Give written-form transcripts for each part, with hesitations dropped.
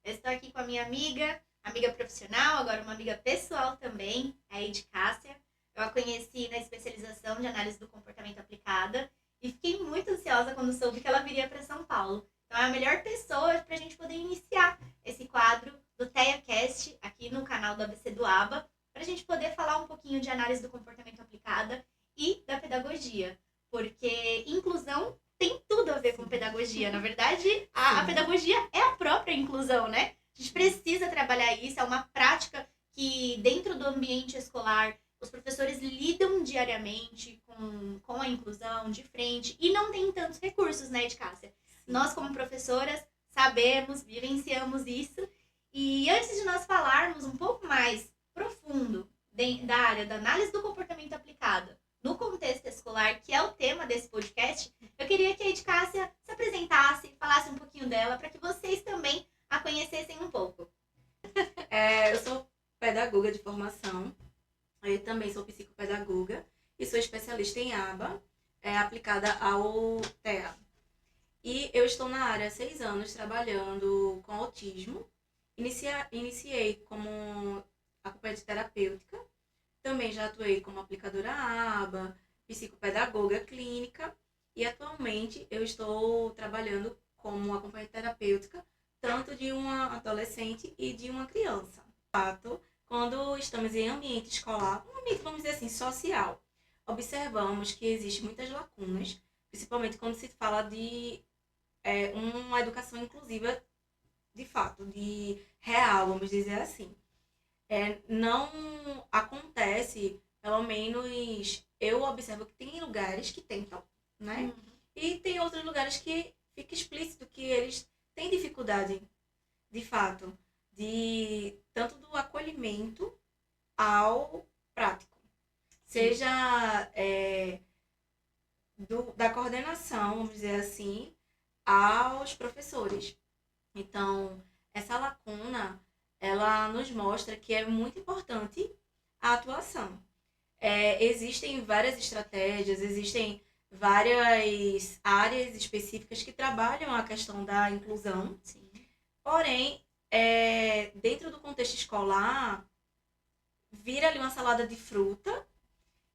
Eu estou aqui com a minha amiga profissional, agora uma amiga pessoal também, a Edcássia. Eu a conheci na especialização de análise do comportamento aplicada e fiquei muito ansiosa quando soube que ela viria para São Paulo. Então é a melhor pessoa para a gente poder iniciar esse quadro do TeiaCast aqui no canal do ABC do ABA, para a gente poder falar um pouquinho de análise do comportamento aplicada e da pedagogia. Porque inclusão tem tudo a ver com pedagogia. Na verdade, a pedagogia é a própria inclusão, né? A gente precisa trabalhar isso, é uma prática que dentro do ambiente escolar os professores lidam diariamente com a inclusão de frente e não tem tantos recursos, né, Edcássia? Nós, como professoras, sabemos, vivenciamos isso. E antes de nós falarmos um pouco mais profundo da área da análise do comportamento aplicado no contexto escolar, que é o tema desse podcast, eu queria que a Edcássia se apresentasse, falasse um pouquinho dela, para que vocês também a conhecessem um pouco. Eu sou pedagoga de formação, eu também sou psicopedagoga e sou especialista em ABA, aplicada ao TEA. E eu estou na área há 6 anos trabalhando com autismo. Iniciei como acompanhante terapêutica, também já atuei como aplicadora ABA, psicopedagoga clínica e atualmente eu estou trabalhando como acompanhante terapêutica tanto de uma adolescente e de uma criança. De fato, quando estamos em ambiente escolar, um ambiente, vamos dizer assim, social, observamos que existem muitas lacunas, principalmente quando se fala de uma educação inclusiva de fato, de real, vamos dizer assim. Não acontece, pelo menos eu observo que tem lugares que tentam, né? E tem outros lugares que fica explícito que eles têm dificuldade, de fato, de tanto do acolhimento ao prático. Seja da coordenação, vamos dizer assim, aos professores. Então, essa lacuna, ela nos mostra que é muito importante a atuação. Existem várias estratégias, existem várias áreas específicas que trabalham a questão da inclusão. Sim. Porém, dentro do contexto escolar, vira ali uma salada de fruta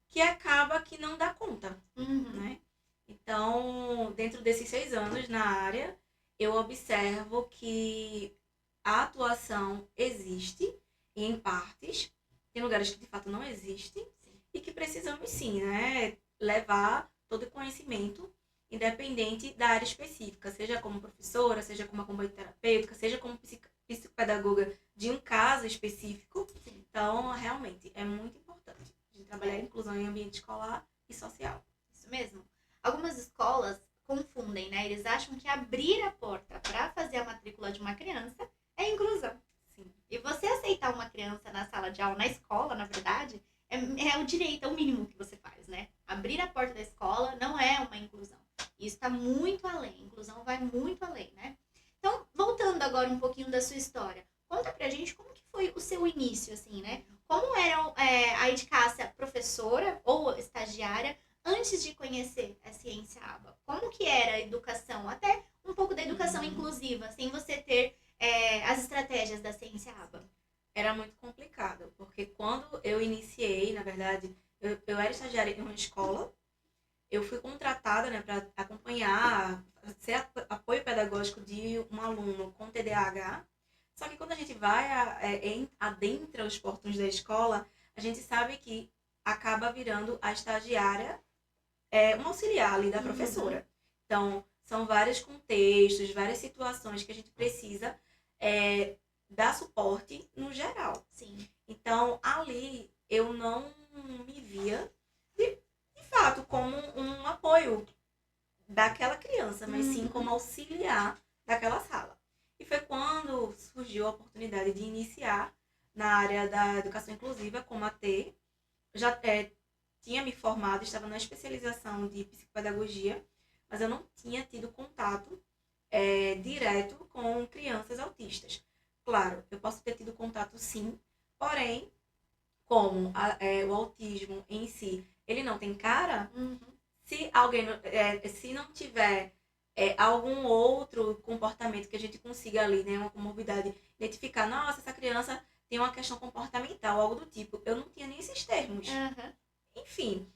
que acaba que não dá conta, né? Então, dentro desses 6 anos na área, eu observo que a atuação existe em partes, tem lugares que de fato não existem, e que precisamos sim, né, levar todo o conhecimento, independente da área específica, seja como professora, seja como acompanhante terapêutica, seja como psicopedagoga de um caso específico. Sim. Então, realmente, é muito importante a gente trabalhar a inclusão em ambiente escolar e social. Isso mesmo. Algumas escolas confundem, né? Eles acham que abrir a porta para fazer a matrícula de uma criança é inclusão. Sim. E você aceitar uma criança na sala de aula, na escola, na verdade, é o direito, é o mínimo que você faz, né? Abrir a porta da escola não é uma inclusão. Isso está muito além. A inclusão vai muito além, né? Então, voltando agora um pouquinho da sua história, conta pra gente como que foi o seu início, assim, né? Como era a Edcássia professora ou estagiária antes de conhecer a ciência ABA? Como que era a educação? Até um pouco da educação inclusiva, sem você ter as estratégias da ciência ABA. Era muito complicado, porque quando eu iniciei, na verdade, eu era estagiária em uma escola, eu fui contratada, né, para acompanhar, ser apoio pedagógico de um aluno com TDAH. Só que quando a gente vai adentra os portões da escola, a gente sabe que acaba virando a estagiária um auxiliar ali da professora. Então, são vários contextos, várias situações que a gente precisa dar suporte no geral. Sim. Então, ali, eu não me via, de fato, como um apoio daquela criança, mas sim como auxiliar daquela sala. E foi quando surgiu a oportunidade de iniciar na área da educação inclusiva, como AT. Já tinha me formado, estava na especialização de psicopedagogia, mas eu não tinha tido contato direto com crianças autistas. Claro, eu posso ter tido contato sim, porém, como o autismo em si, ele não tem cara, se alguém, se não tiver algum outro comportamento que a gente consiga ali, né, uma comorbidade, identificar, nossa, essa criança tem uma questão comportamental, algo do tipo. Eu não tinha nem esses termos. Aham. Enfim,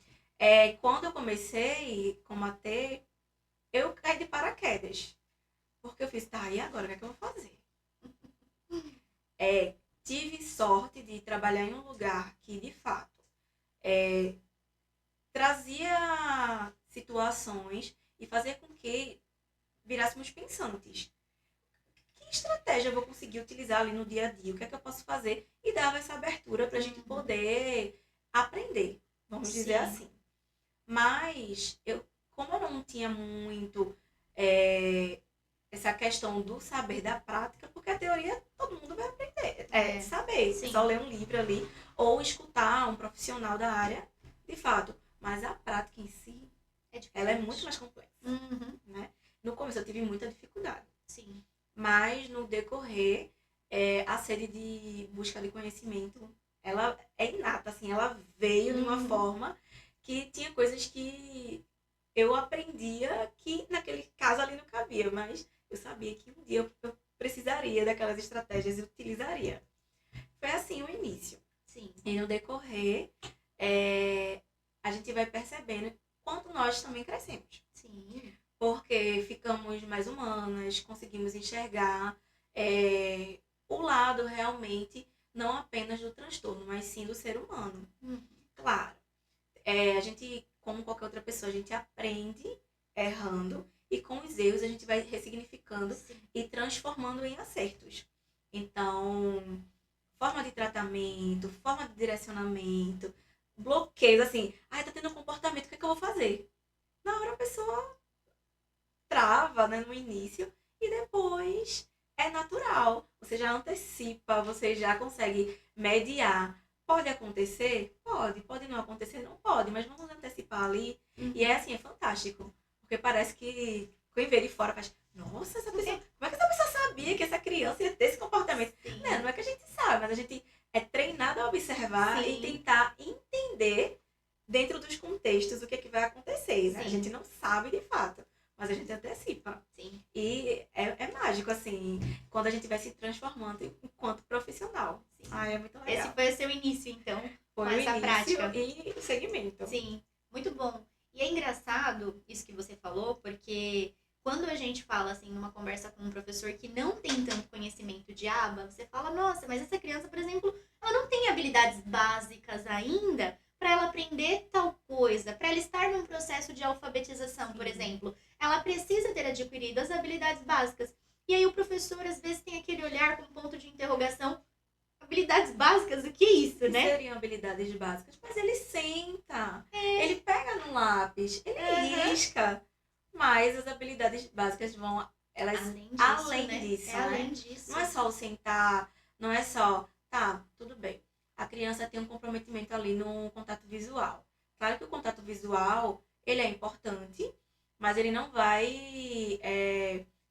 quando eu comecei como AT, eu caí de paraquedas. Porque eu fiz, tá, e agora? O que é que eu vou fazer? Tive sorte de trabalhar em um lugar que, de fato, trazia situações e fazia com que virássemos pensantes. Que estratégia eu vou conseguir utilizar ali no dia a dia? O que é que eu posso fazer? E dava essa abertura para a gente poder aprender, vamos dizer Sim. assim. Mas, como eu não tinha muito essa questão do saber da prática, porque a teoria todo mundo vai aprender, saber. Sim. É só ler um livro ali ou escutar um profissional da área, de fato. Mas a prática em si, ela é muito mais complexa. Uhum. Né? No começo eu tive muita dificuldade. Sim. Mas no decorrer, a sede de busca de conhecimento, ela é inata, assim, ela veio de uma forma que tinha coisas que eu aprendia que naquele caso ali não cabia, mas eu sabia que um dia eu precisaria daquelas estratégias e utilizaria. Foi assim o início. Sim. E no decorrer, a gente vai percebendo quanto nós também crescemos. Sim. Porque ficamos mais humanas, conseguimos enxergar o lado realmente, não apenas do transtorno, mas sim do ser humano. Claro, a gente, como qualquer outra pessoa, a gente aprende errando e com os erros a gente vai ressignificando e transformando em acertos. Então, forma de tratamento, forma de direcionamento, bloqueios, assim, tá tendo um comportamento, o que é que eu vou fazer? Na hora a pessoa trava, né, no início e depois é natural. Você já antecipa, você já consegue mediar. Pode acontecer? Pode. Pode não acontecer? Não pode. Mas vamos antecipar ali. E assim, é fantástico. Porque parece que quem vê de fora faz, nossa, essa pessoa, como é que essa pessoa sabia que essa criança ia ter esse comportamento? Não é que a gente sabe, mas a gente é treinado a observar e tentar entender dentro dos contextos o que é que vai acontecer. Né? A gente não sabe de fato. Mas a gente antecipa. Sim. E é mágico, assim, quando a gente vai se transformando enquanto profissional. Sim. É muito legal. Esse foi o seu início, então, foi com essa prática. E o segmento. Sim, muito bom. E é engraçado isso que você falou, porque quando a gente fala, assim, numa conversa com um professor que não tem tanto conhecimento de aba, você fala, nossa, mas essa criança, por exemplo, ela não tem habilidades básicas ainda para ela aprender tal coisa, para ela estar num processo de alfabetização, por exemplo. Ela precisa ter adquirido as habilidades básicas. E aí o professor, às vezes, tem aquele olhar com ponto de interrogação. Habilidades básicas, o que é isso, né? Seriam habilidades básicas, mas ele senta, ele pega no lápis, ele risca. Mas as habilidades básicas vão, elas além disso, né? Além disso. Não é só o sentar, não é só, tá, tudo bem. A criança tem um comprometimento ali no contato visual. Claro que o contato visual, ele é importante, mas ele não vai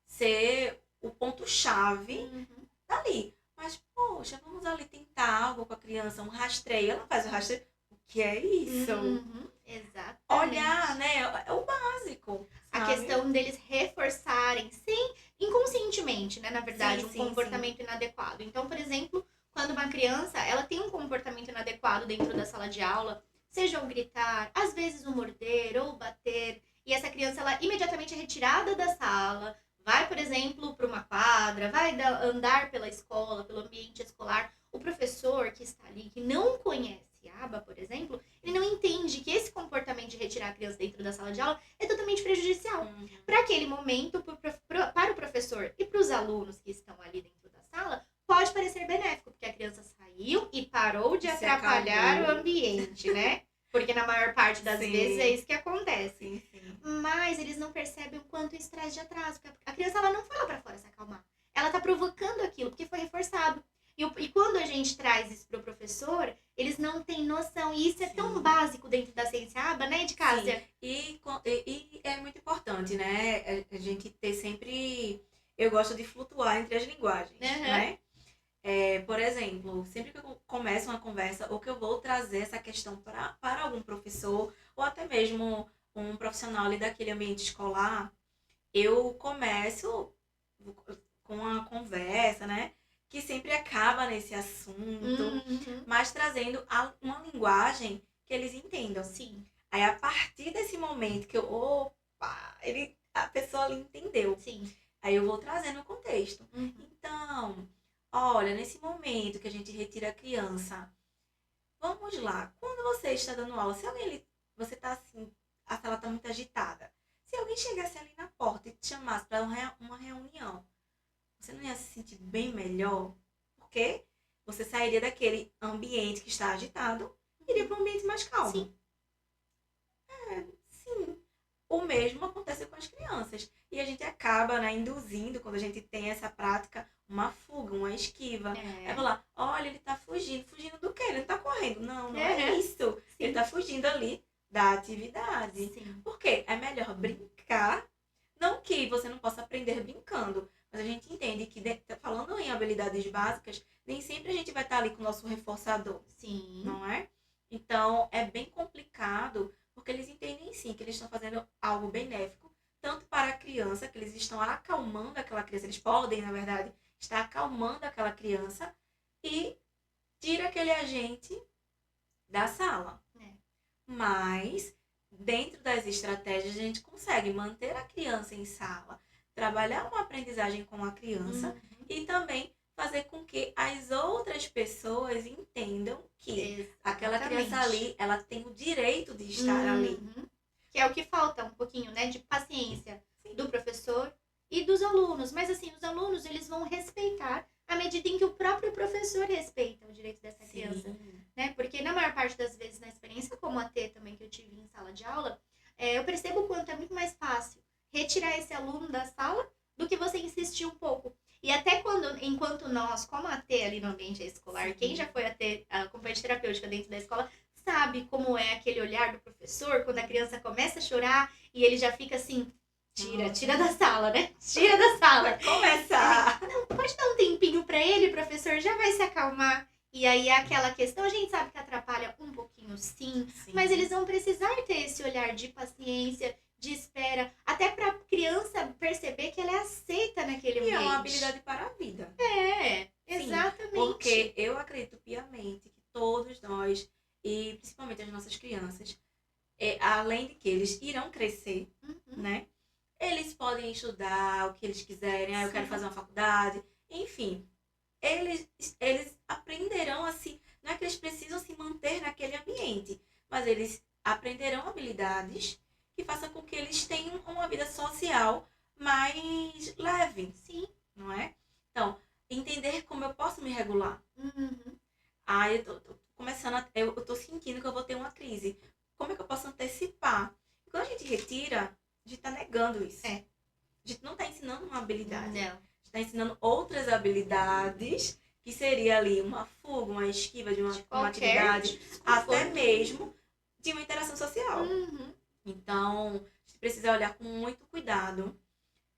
ser o ponto-chave dali. Mas, poxa, vamos ali tentar algo com a criança, um rastreio. Ela faz o rastreio. O que é isso? Exatamente. Olhar, né? É o básico. A questão deles reforçarem, inconscientemente, né? Na verdade, um comportamento inadequado. Então, por exemplo, quando uma criança, ela tem um comportamento inadequado dentro da sala de aula, seja o gritar, às vezes o morder ou bater, e essa criança, ela imediatamente é retirada da sala, vai, por exemplo, para uma quadra, vai andar pela escola, pelo ambiente escolar. O professor que está ali, que não conhece aba, por exemplo, ele não entende que esse comportamento de retirar a criança dentro da sala de aula é totalmente prejudicial. Para aquele momento, para o professor e para os alunos que estão ali dentro da sala, pode parecer benéfico, porque a criança saiu e parou de atrapalhar o ambiente, né? Porque na maior parte das vezes é isso que acontece. Mas eles não percebem o quanto isso traz de atraso. Porque a criança, ela não foi lá pra fora se acalmar. Ela tá provocando aquilo, porque foi reforçado. E quando a gente traz isso pro professor, eles não têm noção. E isso é tão básico dentro da ciência aba, né, de Cássia? E é muito importante, né? A gente ter sempre... Eu gosto de flutuar entre as linguagens, né? Por exemplo, sempre que eu começo uma conversa ou que eu vou trazer essa questão para algum professor ou até mesmo um profissional ali daquele ambiente escolar, eu começo com uma conversa, né? Que sempre acaba nesse assunto, mas trazendo uma linguagem que eles entendam. Sim. Aí, a partir desse momento que opa, a pessoa ali entendeu. Sim. Aí eu vou trazendo o contexto. Então, olha, nesse momento que a gente retira a criança, vamos lá, quando você está dando aula, se alguém, você está assim, a sala está muito agitada, se alguém chegasse ali na porta e te chamasse para uma reunião, você não ia se sentir bem melhor? Porque você sairia daquele ambiente que está agitado e iria para um ambiente mais calmo. Sim. Sim. O mesmo acontece com as crianças. E a gente acaba, né, induzindo, quando a gente tem essa prática, uma fuga, uma esquiva. É falar, olha, ele tá fugindo. Fugindo do quê? Ele não tá correndo. Não é isso. Sim. Ele tá fugindo ali da atividade. Sim. Porque é melhor brincar. Não que você não possa aprender brincando. Mas a gente entende que, falando em habilidades básicas, nem sempre a gente vai estar ali com o nosso reforçador. Sim. Não é? Então, é bem complicado, porque eles entendem sim que eles estão fazendo algo benéfico, tanto para a criança, que eles estão acalmando aquela criança, eles podem, na verdade, estar acalmando aquela criança e tira aquele agente da sala. Mas, dentro das estratégias, a gente consegue manter a criança em sala, trabalhar uma aprendizagem com a criança e também fazer com que as outras pessoas entendam que aquela criança ali, ela tem o direito de estar ali. Que é o que falta um pouquinho, né, de paciência do professor e dos alunos. Mas assim, os alunos, eles vão respeitar à medida em que o próprio professor respeita o direito dessa criança. Né? Porque na maior parte das vezes, na experiência como a T também que eu tive em sala de aula, eu percebo o quanto é muito mais fácil retirar esse aluno da sala do que você insistir um pouco. E até enquanto nós, como a T ali no ambiente escolar, quem já foi a acompanhante terapêutica dentro da escola, sabe como é aquele olhar do professor quando a criança começa a chorar e ele já fica assim, tira da sala, né? Tira da sala. Começa! Não, pode dar um tempinho pra ele, professor, já vai se acalmar. E aí aquela questão, a gente sabe que atrapalha um pouquinho sim, mas eles vão precisar ter esse olhar de paciência, de espera, até pra criança perceber que ela é aceita naquele ambiente. E é uma habilidade para a vida. Exatamente. Porque eu acredito piamente que todos nós, e principalmente as nossas crianças, além de que eles irão crescer, né? Eles podem estudar o que eles quiserem, eu quero fazer uma faculdade, enfim. Eles aprenderão assim, não é que eles precisam se manter naquele ambiente, mas eles aprenderão habilidades que façam com que eles tenham uma vida social mais leve, não é? Então, entender como eu posso me regular. Eu tô começando, eu tô sentindo que eu vou ter uma crise. Como é que eu posso antecipar? E quando a gente retira, a gente tá negando isso. A gente não tá ensinando uma habilidade. Não. A gente tá ensinando outras habilidades, que seria ali uma fuga, uma esquiva de uma atividade, até mesmo de uma interação social. Então, a gente precisa olhar com muito cuidado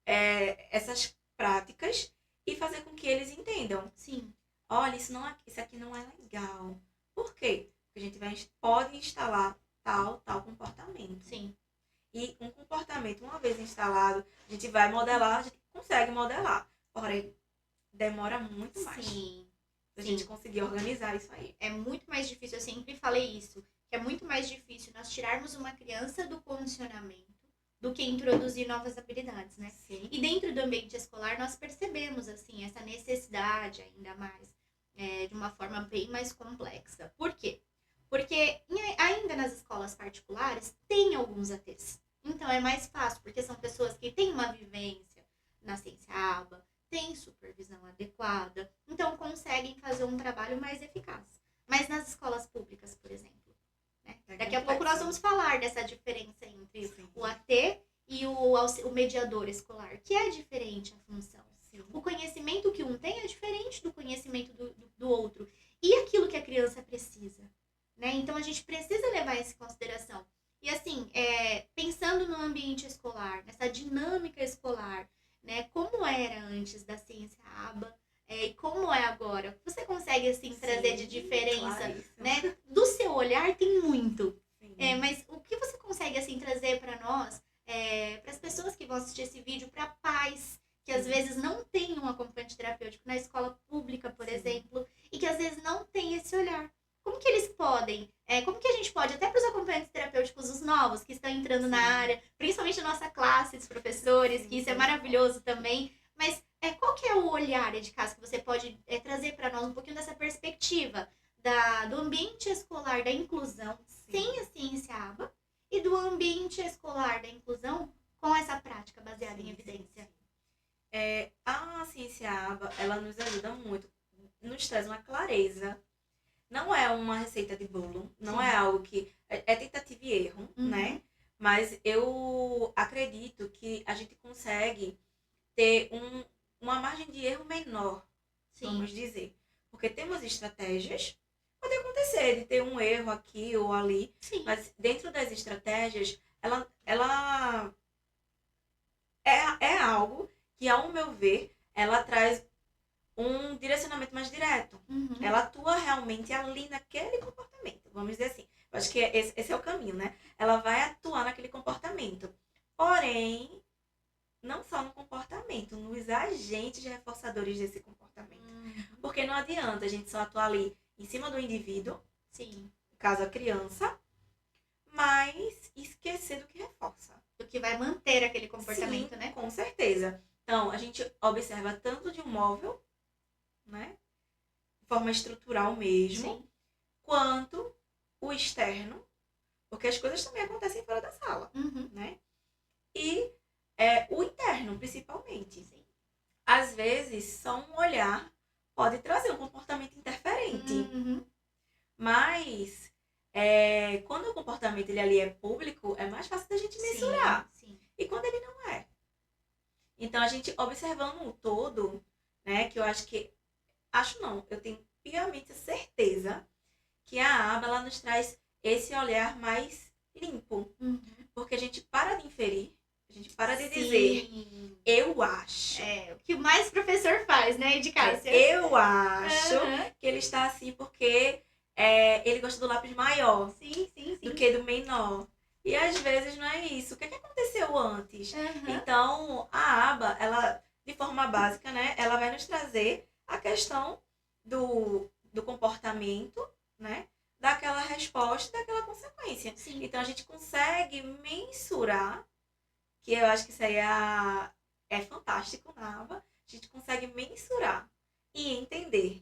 essas práticas e fazer com que eles entendam. Olha, isso aqui não é legal. Por quê? Porque a gente pode instalar tal comportamento. E um comportamento, uma vez instalado, a gente vai modelar, a gente consegue modelar. Porém, demora muito mais pra gente conseguir organizar isso aí. É muito mais difícil, eu sempre falei isso, que é muito mais difícil nós tirarmos uma criança do condicionamento do que introduzir novas habilidades, né? E dentro do ambiente escolar, nós percebemos, assim, essa necessidade ainda mais, de uma forma bem mais complexa. Por quê? Porque ainda nas escolas particulares, tem alguns ATs. Então, é mais fácil, porque são pessoas que têm uma vivência na ciência ABA, têm supervisão adequada, então conseguem fazer um trabalho mais eficaz. Mas nas escolas públicas, por exemplo, né? Daqui a pouco nós vamos falar dessa diferença entre o AT e o mediador escolar, que é diferente a função. O conhecimento que um tem é diferente do conhecimento do outro. E aquilo que a criança precisa, né? Então, a gente precisa levar isso em consideração. E assim, pensando no ambiente escolar, nessa dinâmica escolar, né? Como era antes da ciência ABA e como é agora, você consegue assim trazer de diferença, né? Do seu olhar tem muito. Mas o que você consegue assim trazer para nós, para as pessoas que vão assistir esse vídeo para pais que às vezes não têm um acompanhante terapêutico na escola pública, por exemplo, e que às vezes não tem esse olhar. Como que eles podem, como que a gente pode, até para os acompanhantes terapêuticos, os novos que estão entrando na área, principalmente a nossa classe dos professores, que isso é maravilhoso também, mas qual que é o olhar, Edcássia, que você pode trazer para nós um pouquinho dessa perspectiva do ambiente escolar da inclusão sem a ciência ABA e do ambiente escolar da inclusão com essa prática baseada em evidência? A ciência ABA, ela nos ajuda muito, nos traz uma clareza. Não é uma receita de bolo, não é algo que... É tentativa e erro, né? Mas eu acredito que a gente consegue ter uma margem de erro menor, vamos dizer. Porque temos estratégias, pode acontecer de ter um erro aqui ou ali, mas dentro das estratégias, ela é algo que, ao meu ver, ela traz um direcionamento mais direto. Ela atua realmente ali naquele comportamento, vamos dizer assim. Eu acho que esse é o caminho, né? Ela vai atuar naquele comportamento. Porém, não só no comportamento, nos agentes reforçadores desse comportamento. Porque não adianta a gente só atuar ali em cima do indivíduo, no caso a criança, mas esquecer do que reforça. Do que vai manter aquele comportamento, né? Com certeza. Então, a gente observa tanto de um móvel, né? De forma estrutural mesmo, quanto o externo, porque as coisas também acontecem fora da sala, né? E o interno, principalmente. Às vezes, só um olhar pode trazer um comportamento interferente. Mas, quando o comportamento ali é público, é mais fácil da gente mensurar. E quando ele não é. Então, a gente observando o todo, né, que eu acho que... Acho não, eu tenho piamente certeza que a aba, ela nos traz esse olhar mais limpo. Porque a gente para de inferir, a gente para de dizer, eu acho. O que mais professor faz, né, Edcássia? Eu acho que ele está assim porque ele gosta do lápis maior do que do menor. E às vezes não é isso. O que aconteceu antes? Então, a aba, ela, de forma básica, né, ela vai nos trazer a questão do comportamento, né, daquela resposta, daquela consequência. Então, a gente consegue mensurar, que eu acho que seria fantástico na aba, a gente consegue mensurar e entender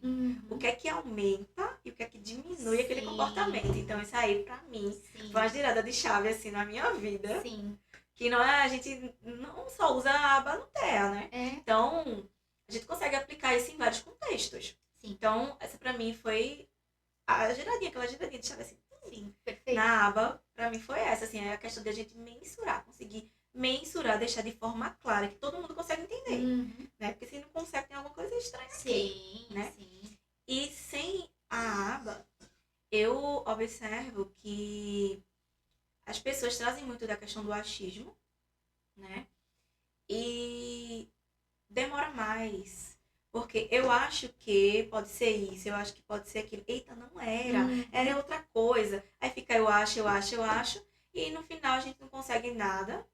o que é que aumenta e o que é que diminui aquele comportamento. Então, isso aí, pra mim, foi uma girada de chave, assim, na minha vida. Que não é, a gente não só usa a aba no TEA, né? Então, a gente consegue aplicar isso em vários contextos. Então, essa pra mim foi a giradinha, aquela giradinha de chave, assim, perfeito. Na aba, pra mim foi essa, assim, é a questão de a gente mensurar, conseguir mensurar, deixar de forma clara, que todo mundo consegue entender, né? Porque se não consegue, tem alguma coisa estranha aqui, né? E sem a aba, eu observo que as pessoas trazem muito da questão do achismo, né? E demora mais. Porque eu acho que pode ser isso, eu acho que pode ser aquilo. Eita, não era. Era outra coisa. Aí fica eu acho. E no final a gente não consegue nada.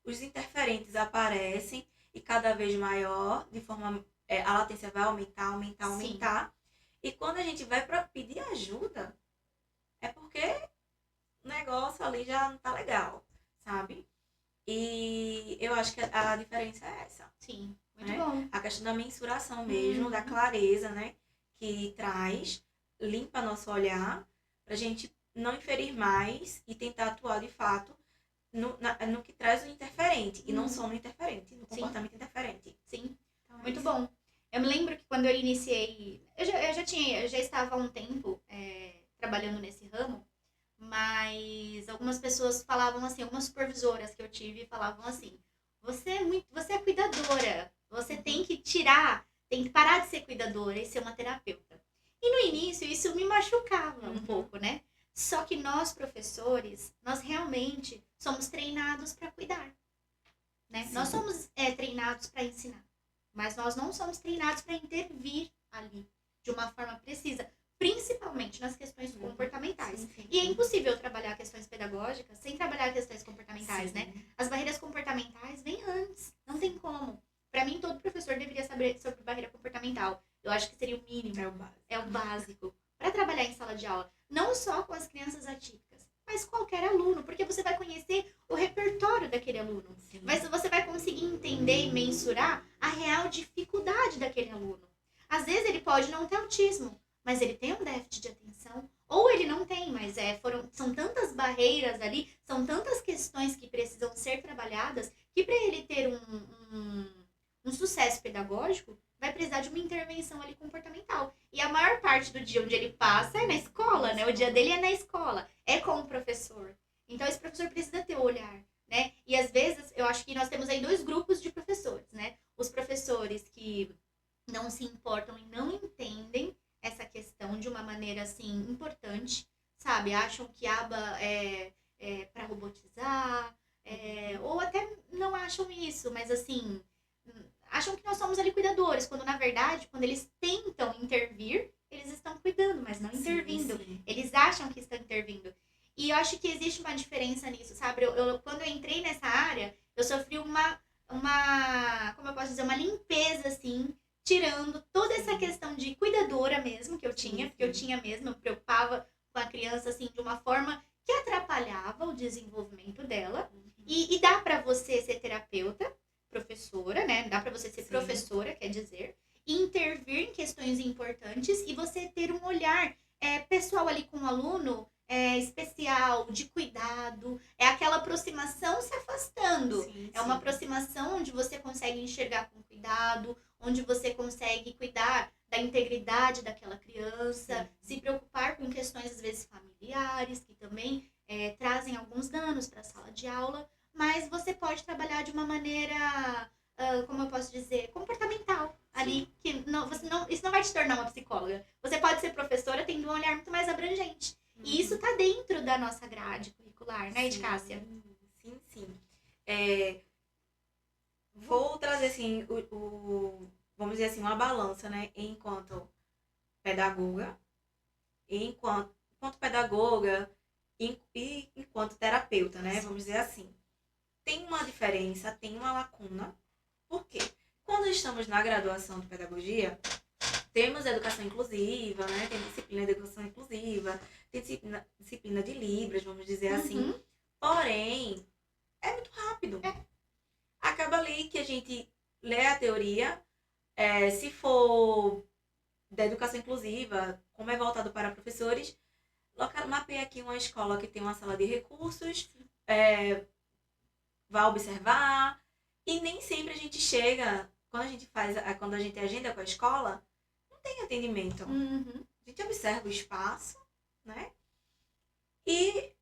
Os interferentes aparecem e cada vez maior, de forma... a latência vai aumentar. E quando a gente vai para pedir ajuda, é porque o negócio ali já não tá legal, sabe? E eu acho que a diferença é essa. Muito bom. A questão da mensuração mesmo, da clareza, né? Que traz, limpa nosso olhar, pra gente não inferir mais e tentar atuar de fato no que traz o interferente. E não só no interferente, no comportamento interferente. Então, muito bom. Eu me lembro que quando eu iniciei... Eu já estava há um tempo trabalhando nesse ramo, mas algumas pessoas falavam assim, algumas supervisoras que eu tive falavam assim, você é cuidadora, você tem que parar de ser cuidadora e ser uma terapeuta. E no início isso me machucava um pouco, né? Só que nós, professores, nós realmente somos treinados para cuidar, né? Nós somos treinados para ensinar, mas nós não somos treinados para intervir ali de uma forma precisa, principalmente nas questões comportamentais. E é impossível trabalhar questões pedagógicas sem trabalhar questões comportamentais, né? As barreiras comportamentais vêm antes, não tem como. Para mim, todo professor deveria saber sobre barreira comportamental. Eu acho que seria o mínimo, é o básico, para trabalhar em sala de aula. Não só com as crianças atípicas, mas qualquer aluno, porque você vai conhecer o repertório daquele aluno. Mas você vai conseguir entender e mensurar a real dificuldade daquele aluno. Às vezes ele pode não ter autismo, mas ele tem um déficit de atenção, ou ele não tem, mas são tantas barreiras ali, são tantas questões que precisam ser trabalhadas, que para ele ter um sucesso pedagógico, vai precisar de uma intervenção ali comportamental. E a maior parte do dia onde ele passa é na escola, né? O dia dele é na escola, é com o professor. Então esse professor precisa ter o olhar, né? E às vezes, eu acho que nós temos aí 2 grupos de professores, né? Os professores que não se importam e não entendem essa questão de uma maneira, assim, importante, sabe? Acham que aba é para robotizar, ou até não acham isso, mas assim, acham que nós somos ali cuidadores, quando na verdade, quando eles tentam intervir, eles estão cuidando, mas não intervindo. Sim. Eles acham que estão intervindo. E eu acho que existe uma diferença nisso, sabe? Quando eu entrei nessa área, eu sofri como eu posso dizer, uma limpeza, assim, tirando toda essa questão de cuidadora mesmo que eu tinha, porque eu tinha mesmo, eu me preocupava com a criança, assim, de uma forma que atrapalhava o desenvolvimento dela. E dá pra você ser terapeuta, professora, né? Dá pra você ser professora, quer dizer, e intervir em questões importantes e você ter um olhar pessoal ali com o aluno, especial, de cuidado, é aquela aproximação se afastando. É uma aproximação onde você consegue enxergar com cuidado, onde você consegue cuidar da integridade daquela criança, se preocupar com questões, às vezes, familiares, que também trazem alguns danos para a sala de aula, mas você pode trabalhar de uma maneira, como eu posso dizer, comportamental. Ali, que isso não vai te tornar uma psicóloga. Você pode ser professora tendo um olhar muito mais abrangente. E isso está dentro da nossa grade curricular, né, Edcássia? Sim. Vou trazer, assim, vamos dizer assim, uma balança, né, enquanto pedagoga, enquanto pedagoga e enquanto terapeuta, né, vamos dizer assim. Tem uma diferença, tem uma lacuna. Por quê? Quando estamos na graduação de pedagogia, temos educação inclusiva, né? Tem disciplina de educação inclusiva, tem disciplina de Libras, vamos dizer assim. Porém, é muito rápido. Acaba ali que a gente lê a teoria, se for da educação inclusiva, como é voltado para professores, mapeia aqui uma escola que tem uma sala de recursos, vai observar, e nem sempre a gente chega, quando a gente agenda com a escola, não tem atendimento. A gente observa o espaço, né? E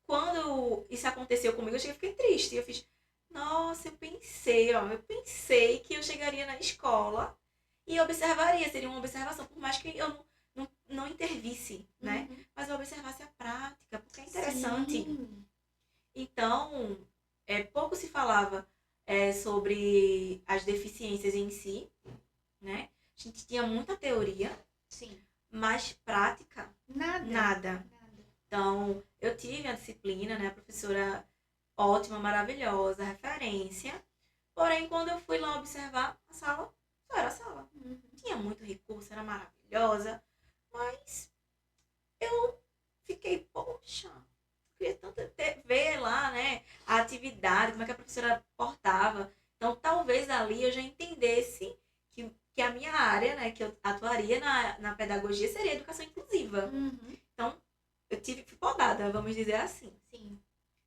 quando isso aconteceu comigo, eu fiquei triste. Eu fiz, nossa, eu pensei que eu chegaria na escola e observaria, seria uma observação, por mais que eu não intervisse, né? Mas eu observasse a prática, porque é interessante. Sim. Então, pouco se falava sobre as deficiências em si, né? A gente tinha muita teoria, sim, mas prática, nada. Então, eu tive a disciplina, né? A professora ótima, maravilhosa, referência. Porém, quando eu fui lá observar a sala, só era a sala. Tinha muito recurso, era maravilhosa, mas eu fiquei, poxa, queria tanto ver lá, né, a atividade, como é que a professora portava. Então, talvez ali eu já entendesse que a minha área, né, que eu atuaria na pedagogia seria educação inclusiva. Então, fui podada, vamos dizer assim. Sim.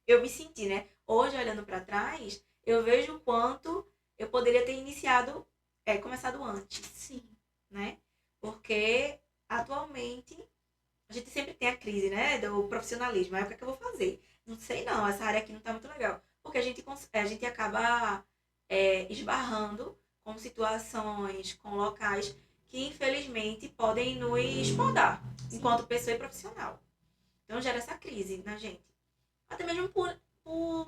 Eu me senti, né, hoje olhando para trás, eu vejo o quanto eu poderia ter começado antes. Sim. Né? Porque, atualmente, a gente sempre tem a crise, né, do profissionalismo. Aí o que é que eu vou fazer? Não sei não, essa área aqui não tá muito legal. Porque a gente acaba esbarrando com situações, com locais que, infelizmente, podem nos podar, enquanto pessoa e profissional. Então, gera essa crise na gente. Até mesmo por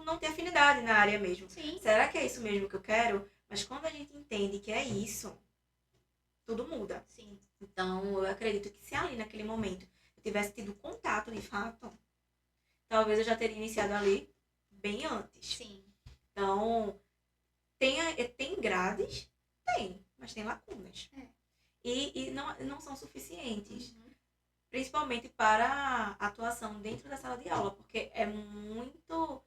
não ter afinidade na área mesmo. Sim. Será que é isso mesmo que eu quero? Mas quando a gente entende que é isso, tudo muda. Sim. Então, eu acredito que se ali, naquele momento, eu tivesse tido contato, de fato, talvez eu já teria iniciado ali bem antes. Sim. Então, tem grades? Tem, mas tem lacunas. E não são suficientes. Principalmente para a atuação dentro da sala de aula, porque é muita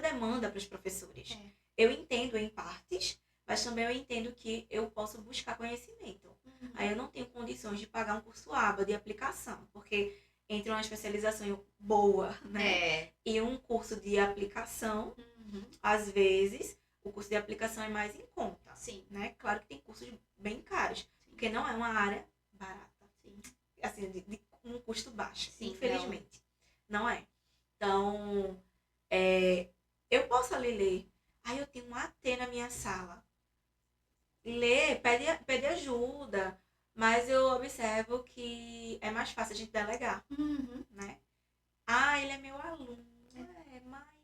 demanda para os professores. Eu entendo em partes, mas também eu entendo que eu posso buscar conhecimento. Aí eu não tenho condições de pagar um curso ABA de aplicação, porque entre uma especialização boa, né, e um curso de aplicação, às vezes o curso de aplicação é mais em conta. Sim. Né? Claro que tem cursos bem caros, porque não é uma área barata. Sim. Assim, de um custo baixo, sim, infelizmente. Não é. Então, eu posso ali ler. Eu tenho um AT na minha sala. Ler, pede ajuda. Mas eu observo que é mais fácil a gente delegar. Né? Ele é meu aluno. Mas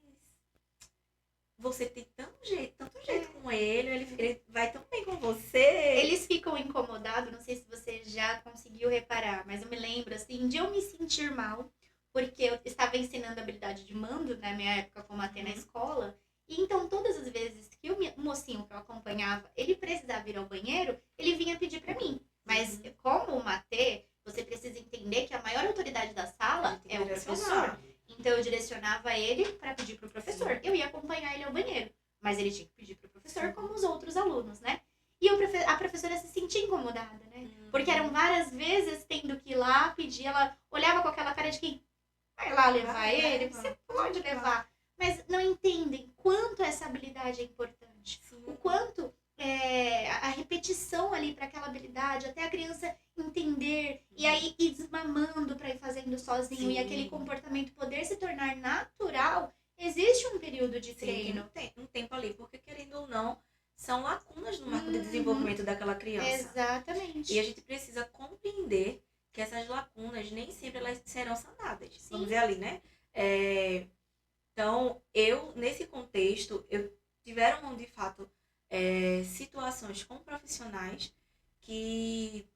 você tem tanto jeito com ele vai tão bem com você. Eles ficam incomodados, não sei se você já conseguiu reparar, mas eu me lembro, assim, de eu me sentir mal, porque eu estava ensinando habilidade de mando, na minha época como AT na escola, e então todas as vezes que o mocinho que eu acompanhava, ele precisava ir ao banheiro, ele vinha pedir pra mim. Mas como uma AT, você precisa entender que a maior autoridade da sala é o professor. Então eu direcionava ele para pedir pro professor. Eu ia acompanhar ele ao banheiro, mas ele tinha que pedir pro professor como os outros alunos, né? E a professora se sentia incomodada, né? Porque eram várias vezes tendo que ir lá pedir, ela olhava com aquela cara de quem vai lá levar ele, você pode levar. Mas não entendem quanto essa habilidade é importante. O quanto a repetição ali para aquela habilidade, até a criança entender, e aí ir desmamando para ir fazendo sozinho, e aquele comportamento poder se tornar natural, existe um período de treino. Tem um tempo ali, porque querendo ou não, são lacunas no marco de desenvolvimento daquela criança. Exatamente. E a gente precisa compreender que essas lacunas nem sempre elas serão sanadas. Vamos dizer ali, né? Então, nesse contexto, tiveram de fato situações com profissionais que,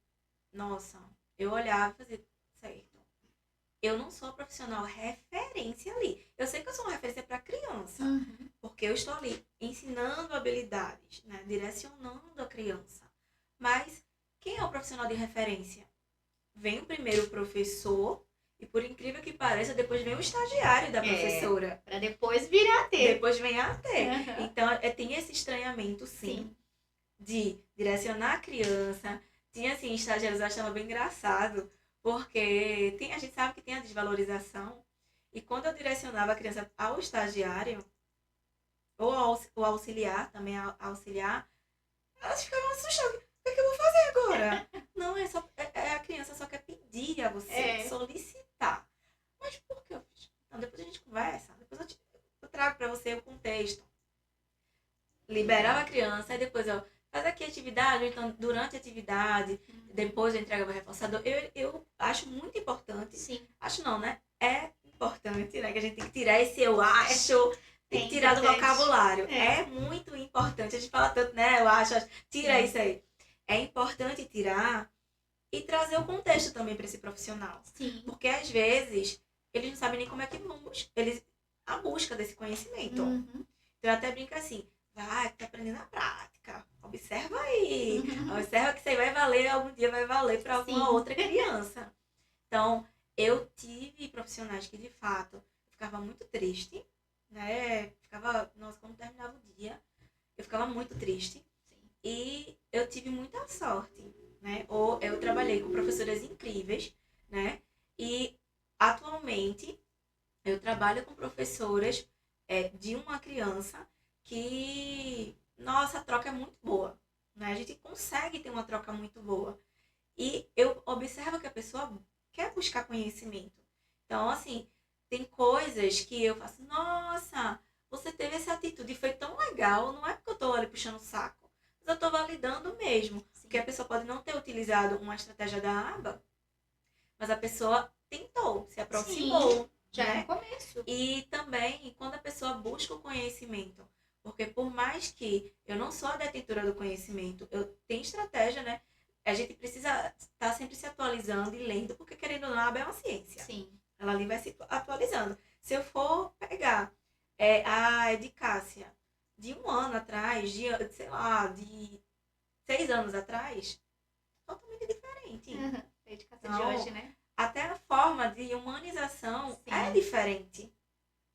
nossa, eu olhava e fazia, certo, eu não sou a profissional referência ali. Eu sei que eu sou uma referência para criança, porque eu estou ali ensinando habilidades, né, direcionando a criança. Mas quem é o profissional de referência? Vem o primeiro professor e, por incrível que pareça, depois vem o estagiário da professora. Para depois vir a AT. Depois vem a AT. Então, tem esse estranhamento, sim, de direcionar a criança. Tinha, assim, estagiários, eu achava bem engraçado, porque a gente sabe que tem a desvalorização. E quando eu direcionava a criança ao estagiário, ou ao auxiliar, também auxiliar, elas ficavam assustadas. O que eu vou fazer agora? Não, a criança só quer pedir a você, solicitar. Mas por que eu fiz? Então, depois a gente conversa, depois eu trago para você o contexto. Liberava a criança, e depois eu faz aqui a atividade, ou então durante a atividade, depois eu entregava o reforçador. Eu acho muito importante. Sim. Acho não, né? É importante, né? Que a gente tem que tirar esse eu acho, tem que tirar do vocabulário. É muito importante. A gente fala tanto, né? Eu acho, tira isso aí. É importante tirar e trazer o contexto também para esse profissional. Sim. Porque às vezes eles não sabem nem como é que vão a busca desse conhecimento. Então eu até brinco assim, vai, tá aprendendo na prática. Observa aí. Observa que isso aí vai valer, algum dia vai valer para alguma outra criança. Então, eu tive profissionais que de fato ficava muito triste, né? Nossa, quando terminava o dia, eu ficava muito triste. E eu tive muita sorte, né? Ou eu trabalhei com professoras incríveis, né? E atualmente eu trabalho com professoras de uma criança que, nossa, a troca é muito boa, né? A gente consegue ter uma troca muito boa. E eu observo que a pessoa quer buscar conhecimento. Então, assim, tem coisas que eu faço, nossa, você teve essa atitude, foi tão legal, não é porque eu tô ali puxando o saco. Eu estou validando mesmo. Porque a pessoa pode não ter utilizado uma estratégia da aba, mas a pessoa tentou, se aproximou. Já no começo. E também quando a pessoa busca o conhecimento. Porque por mais que eu não sou a detentora do conhecimento, eu tenho estratégia, né? A gente precisa estar sempre se atualizando e lendo, porque querendo ou não, a aba é uma ciência. Sim. Ela ali vai se atualizando. Se eu for pegar A Edicássia de um ano atrás, sei lá, de 6 anos atrás, totalmente diferente. A educação de Então, hoje, né? até a forma de humanização é Sim. diferente,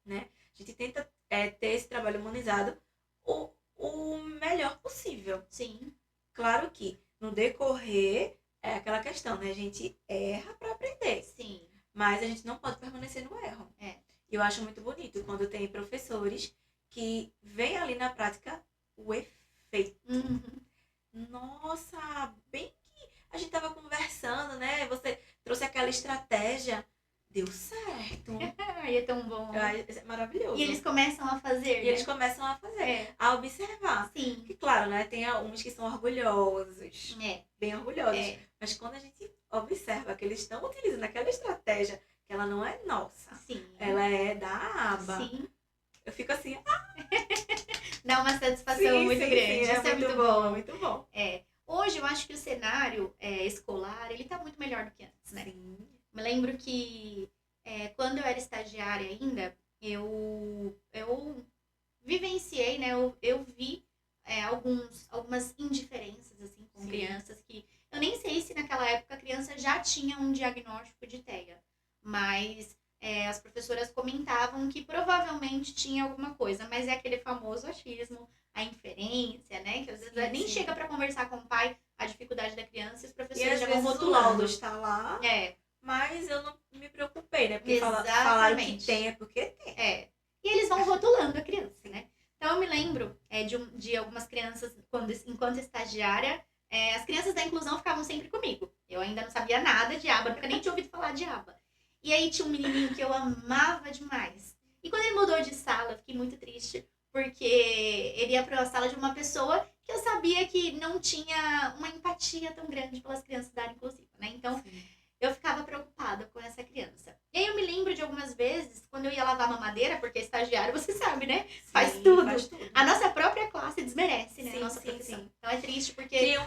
né? A gente tenta ter esse trabalho humanizado o melhor possível. Sim. Claro que no decorrer é aquela questão, né? A gente erra para aprender, Sim. mas a gente não pode permanecer no erro. E eu acho muito bonito quando tem professores que veem ali na prática o efeito. Nossa, bem que a gente tava conversando, né? Você trouxe aquela estratégia, deu certo. Ai, é tão bom. É maravilhoso. E eles começam a fazer, E eles começam a fazer, a observar. Sim. Que claro, né? Tem alguns que são orgulhosos, bem orgulhosos. Mas quando a gente observa que eles estão utilizando aquela estratégia, que ela não é nossa, Sim. ela é da aba. Sim. Eu fico assim, dá uma satisfação muito grande. Sim, Isso é muito bom. Muito bom. Hoje eu acho que o cenário escolar, ele tá muito melhor do que antes, né? Sim. Me lembro que quando eu era estagiária ainda, eu vivenciei, né? Eu vi algumas indiferenças, assim, com crianças que... Eu nem sei se naquela época a criança já tinha um diagnóstico de TEA, mas as professoras comentavam que provavelmente tinha alguma coisa, mas é aquele famoso achismo, a inferência, né? Que às vezes nem chega para conversar com o pai a dificuldade da criança e os professores já vão rotulando. O laudo está lá, mas eu não me preocupei, né? Porque falaram que tem, é porque tem. E eles vão rotulando a criança, né? Então eu me lembro de algumas crianças, enquanto estagiária, as crianças da inclusão ficavam sempre comigo. Eu ainda não sabia nada de aba, nunca nem tinha ouvido falar de aba. E aí tinha um menininho que eu amava demais. E quando ele mudou de sala, eu fiquei muito triste, porque ele ia para a sala de uma pessoa que eu sabia que não tinha uma empatia tão grande pelas crianças da área inclusiva, né? Então, eu ficava preocupada com essa criança. E aí eu me lembro de algumas vezes, quando eu ia lavar mamadeira, porque estagiário, você sabe, né? Faz tudo. A nossa própria classe desmerece, né? A nossa profissão. Então é triste porque...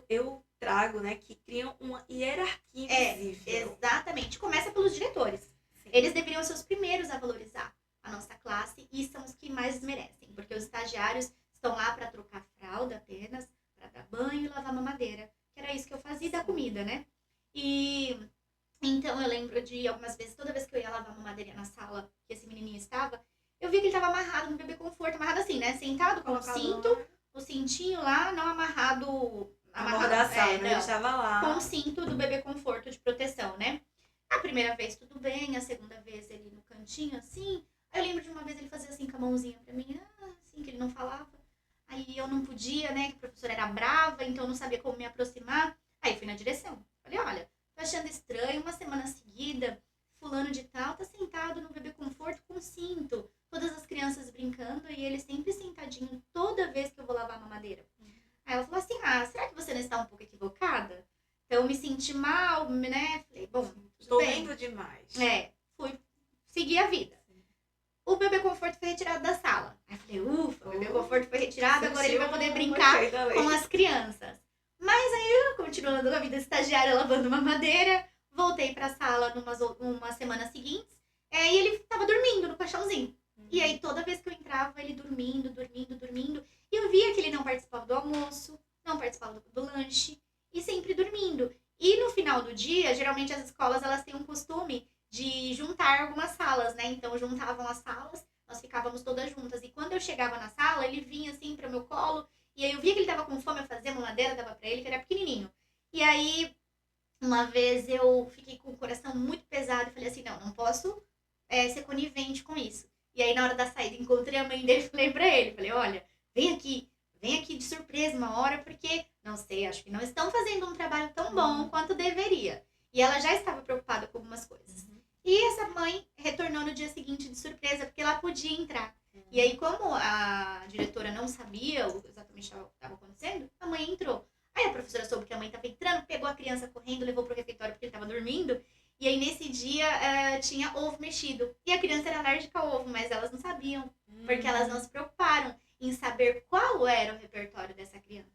Eu trago, né, que criam uma hierarquia invisível. Exatamente. Começa pelos diretores. Sim. Eles deveriam ser os primeiros a valorizar a nossa classe e são os que mais desmerecem, porque os estagiários estão lá para trocar fralda apenas, para dar banho e lavar mamadeira, que era isso que eu fazia e dar comida, né? E então eu lembro de algumas vezes, toda vez que eu ia lavar mamadeira na sala que esse menininho estava, eu vi que ele estava amarrado no bebê conforto, amarrado assim, né? Sentado com o cintinho lá, não amarrado da sala, né? Ele estava lá. Com o cinto do bebê conforto de proteção, né? A primeira vez tudo bem, a segunda vez ele no cantinho assim. Aí eu lembro de uma vez ele fazia assim com a mãozinha pra mim, assim, que ele não falava. Aí eu não podia, né? Que a professora era brava, então eu não sabia como me aproximar. Aí fui na direção. Falei, olha, tô achando estranho, uma semana seguida, fulano de tal tá sentado no bebê conforto com cinto. Todas as crianças brincando e ele sempre sentadinho toda vez que eu vou lavar a mamadeira. Aí ela falou assim, será que você não está um pouco equivocada? Então eu me senti mal, né? Falei, bom, tô lendo demais. Fui seguir a vida. O bebê conforto foi retirado da sala. Aí eu falei, ufa, o bebê conforto foi retirado, agora ele vai poder brincar com as crianças. Mas aí eu, continuando a vida estagiária, lavando mamadeira, voltei pra sala numa semana seguinte, e ele tava dormindo no colchãozinho. E aí toda vez que eu entrava, ele dormindo. E eu via que ele não participava do almoço, não participava do lanche e sempre dormindo. E no final do dia, geralmente as escolas elas têm um costume de juntar algumas salas, né? Então juntavam as salas, nós ficávamos todas juntas. E quando eu chegava na sala, ele vinha assim para o meu colo e aí eu via que ele tava com fome, eu fazia mamadeira, dava para ele, que era pequenininho. E aí uma vez eu fiquei com o coração muito pesado e falei assim, não posso ser conivente com isso. E aí na hora da saída encontrei a mãe dele e falei pra ele, falei, olha, vem aqui de surpresa uma hora, porque, não sei, acho que não estão fazendo um trabalho tão bom quanto deveria. E ela já estava preocupada com algumas coisas. E essa mãe retornou no dia seguinte de surpresa, porque ela podia entrar. E aí, como a diretora não sabia exatamente o que estava acontecendo, a mãe entrou. Aí a professora soube que a mãe estava entrando, pegou a criança correndo, levou pro refeitório porque ele estava dormindo. E aí, nesse dia, tinha ovo mexido. E a criança era alérgica ao ovo, mas elas não sabiam. Porque elas não se preocuparam em saber qual era o repertório dessa criança,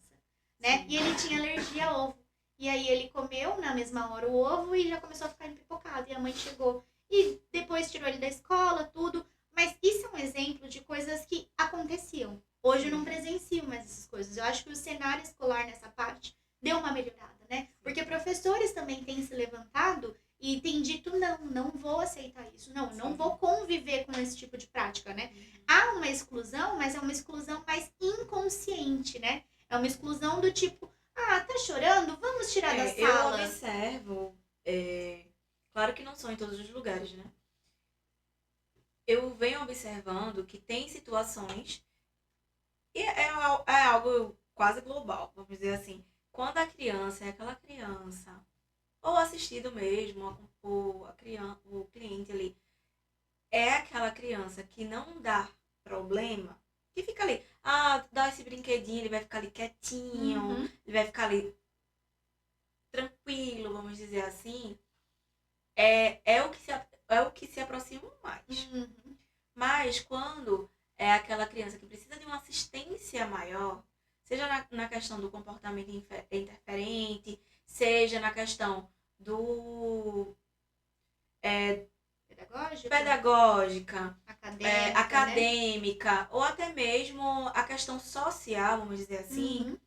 né? E ele tinha alergia a ovo. E aí, ele comeu na mesma hora o ovo e já começou a ficar empipocado. E a mãe chegou e depois tirou ele da escola, tudo. Mas isso é um exemplo de coisas que aconteciam. Hoje eu não presencio mais essas coisas. Eu acho que o cenário escolar nessa parte deu uma melhorada, né? Porque professores também têm se levantado e têm dito, não vou aceitar isso. Não vou conviver com esse tipo de prática, né? Há uma exclusão, mas é uma exclusão mais inconsciente, né? É uma exclusão do tipo, tá chorando? Vamos tirar da sala. Eu observo, claro que não são em todos os lugares, né? Eu venho observando que tem situações, e é algo quase global, vamos dizer assim. Quando a criança é aquela criança, ou assistido mesmo, o cliente ali, é aquela criança que não dá problema, que fica ali, dá esse brinquedinho, ele vai ficar ali quietinho, ele vai ficar ali tranquilo, vamos dizer assim, é o que se aproxima mais. Mas quando é aquela criança que precisa de uma assistência maior, seja na questão do comportamento interferente, seja na questão do pedagógica, acadêmica, ou até mesmo a questão social, vamos dizer assim,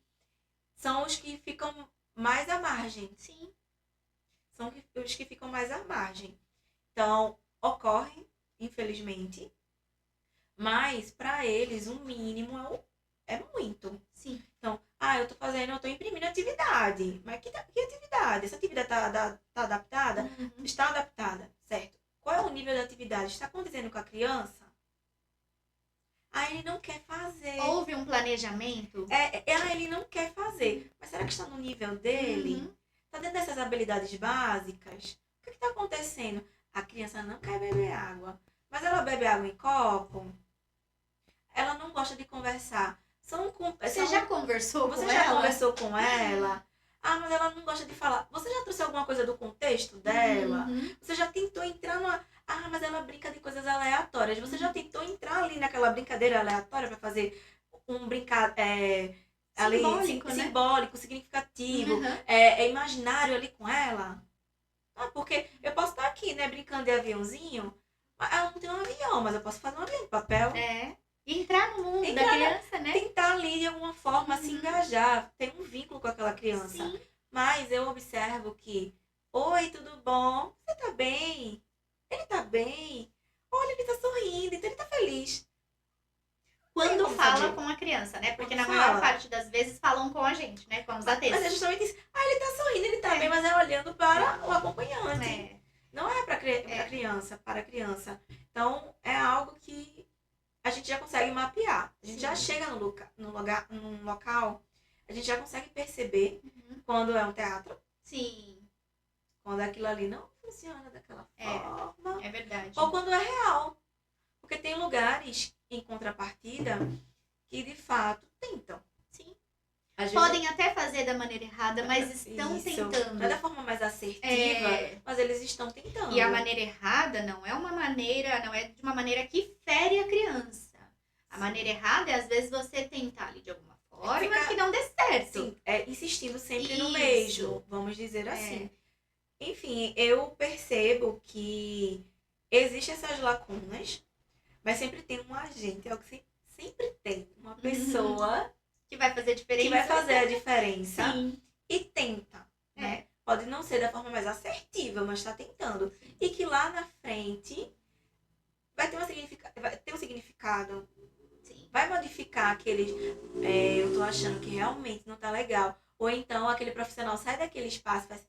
são os que ficam mais à margem. Sim. São os que ficam mais à margem. Então, ocorre, infelizmente, mas para eles o mínimo é muito. Sim. Então, eu tô imprimindo atividade. Mas que atividade? Essa atividade tá adaptada? Está adaptada, certo? Qual é o nível da atividade? Está condizendo com a criança? Aí ele não quer fazer. Houve um planejamento? Ele não quer fazer. Mas será que está no nível dele? Está dentro dessas habilidades básicas? O que está acontecendo? A criança não quer beber água. Mas ela bebe água em copo? Ela não gosta de conversar. Você já conversou com ela? Você já conversou com ela? Mas ela não gosta de falar. Você já trouxe alguma coisa do contexto dela? Você já tentou entrar numa... mas ela brinca de coisas aleatórias. Você já tentou entrar ali naquela brincadeira aleatória para fazer um simbólico, significativo, imaginário ali com ela? Porque eu posso estar aqui, né, brincando de aviãozinho, mas ela não tem um avião, mas eu posso fazer um avião de papel. Entrar no mundo da criança, né? Tentar ali de alguma forma se engajar, ter um vínculo com aquela criança. Sim. Mas eu observo que, oi, tudo bom? Você tá bem? Ele tá bem? Olha, ele tá sorrindo, então ele tá feliz. Quando fala com a criança, né? Porque na maior parte das vezes falam com a gente, né? Com os ATs. Mas é justamente isso. Ele tá sorrindo, ele tá bem, mas é olhando para o acompanhante. Não é pra criança, para a criança. Então, é algo que a gente já consegue mapear. A gente já chega num local, a gente já consegue perceber quando é um teatro. Sim. Quando aquilo ali não funciona daquela forma. É verdade. Ou quando é real. Porque tem lugares, em contrapartida, que de fato tentam. Sim. Podem até fazer da maneira errada, mas estão tentando. Não é da forma mais assertiva, mas eles estão tentando. E a maneira errada não é de uma maneira que fere a criança. A maneira errada é, às vezes, você tentar ali de alguma forma que não dê certo. Sim, insistindo sempre no mesmo, vamos dizer assim. Enfim, eu percebo que existem essas lacunas, mas sempre tem um agente, é o que sempre tem. Uma pessoa que vai fazer a diferença. Sim. E tenta, né? Pode não ser da forma mais assertiva, mas está tentando. E que lá na frente vai ter um significado. Sim. Vai modificar aqueles... eu tô achando que realmente não tá legal. Ou então aquele profissional sai daquele espaço e faz...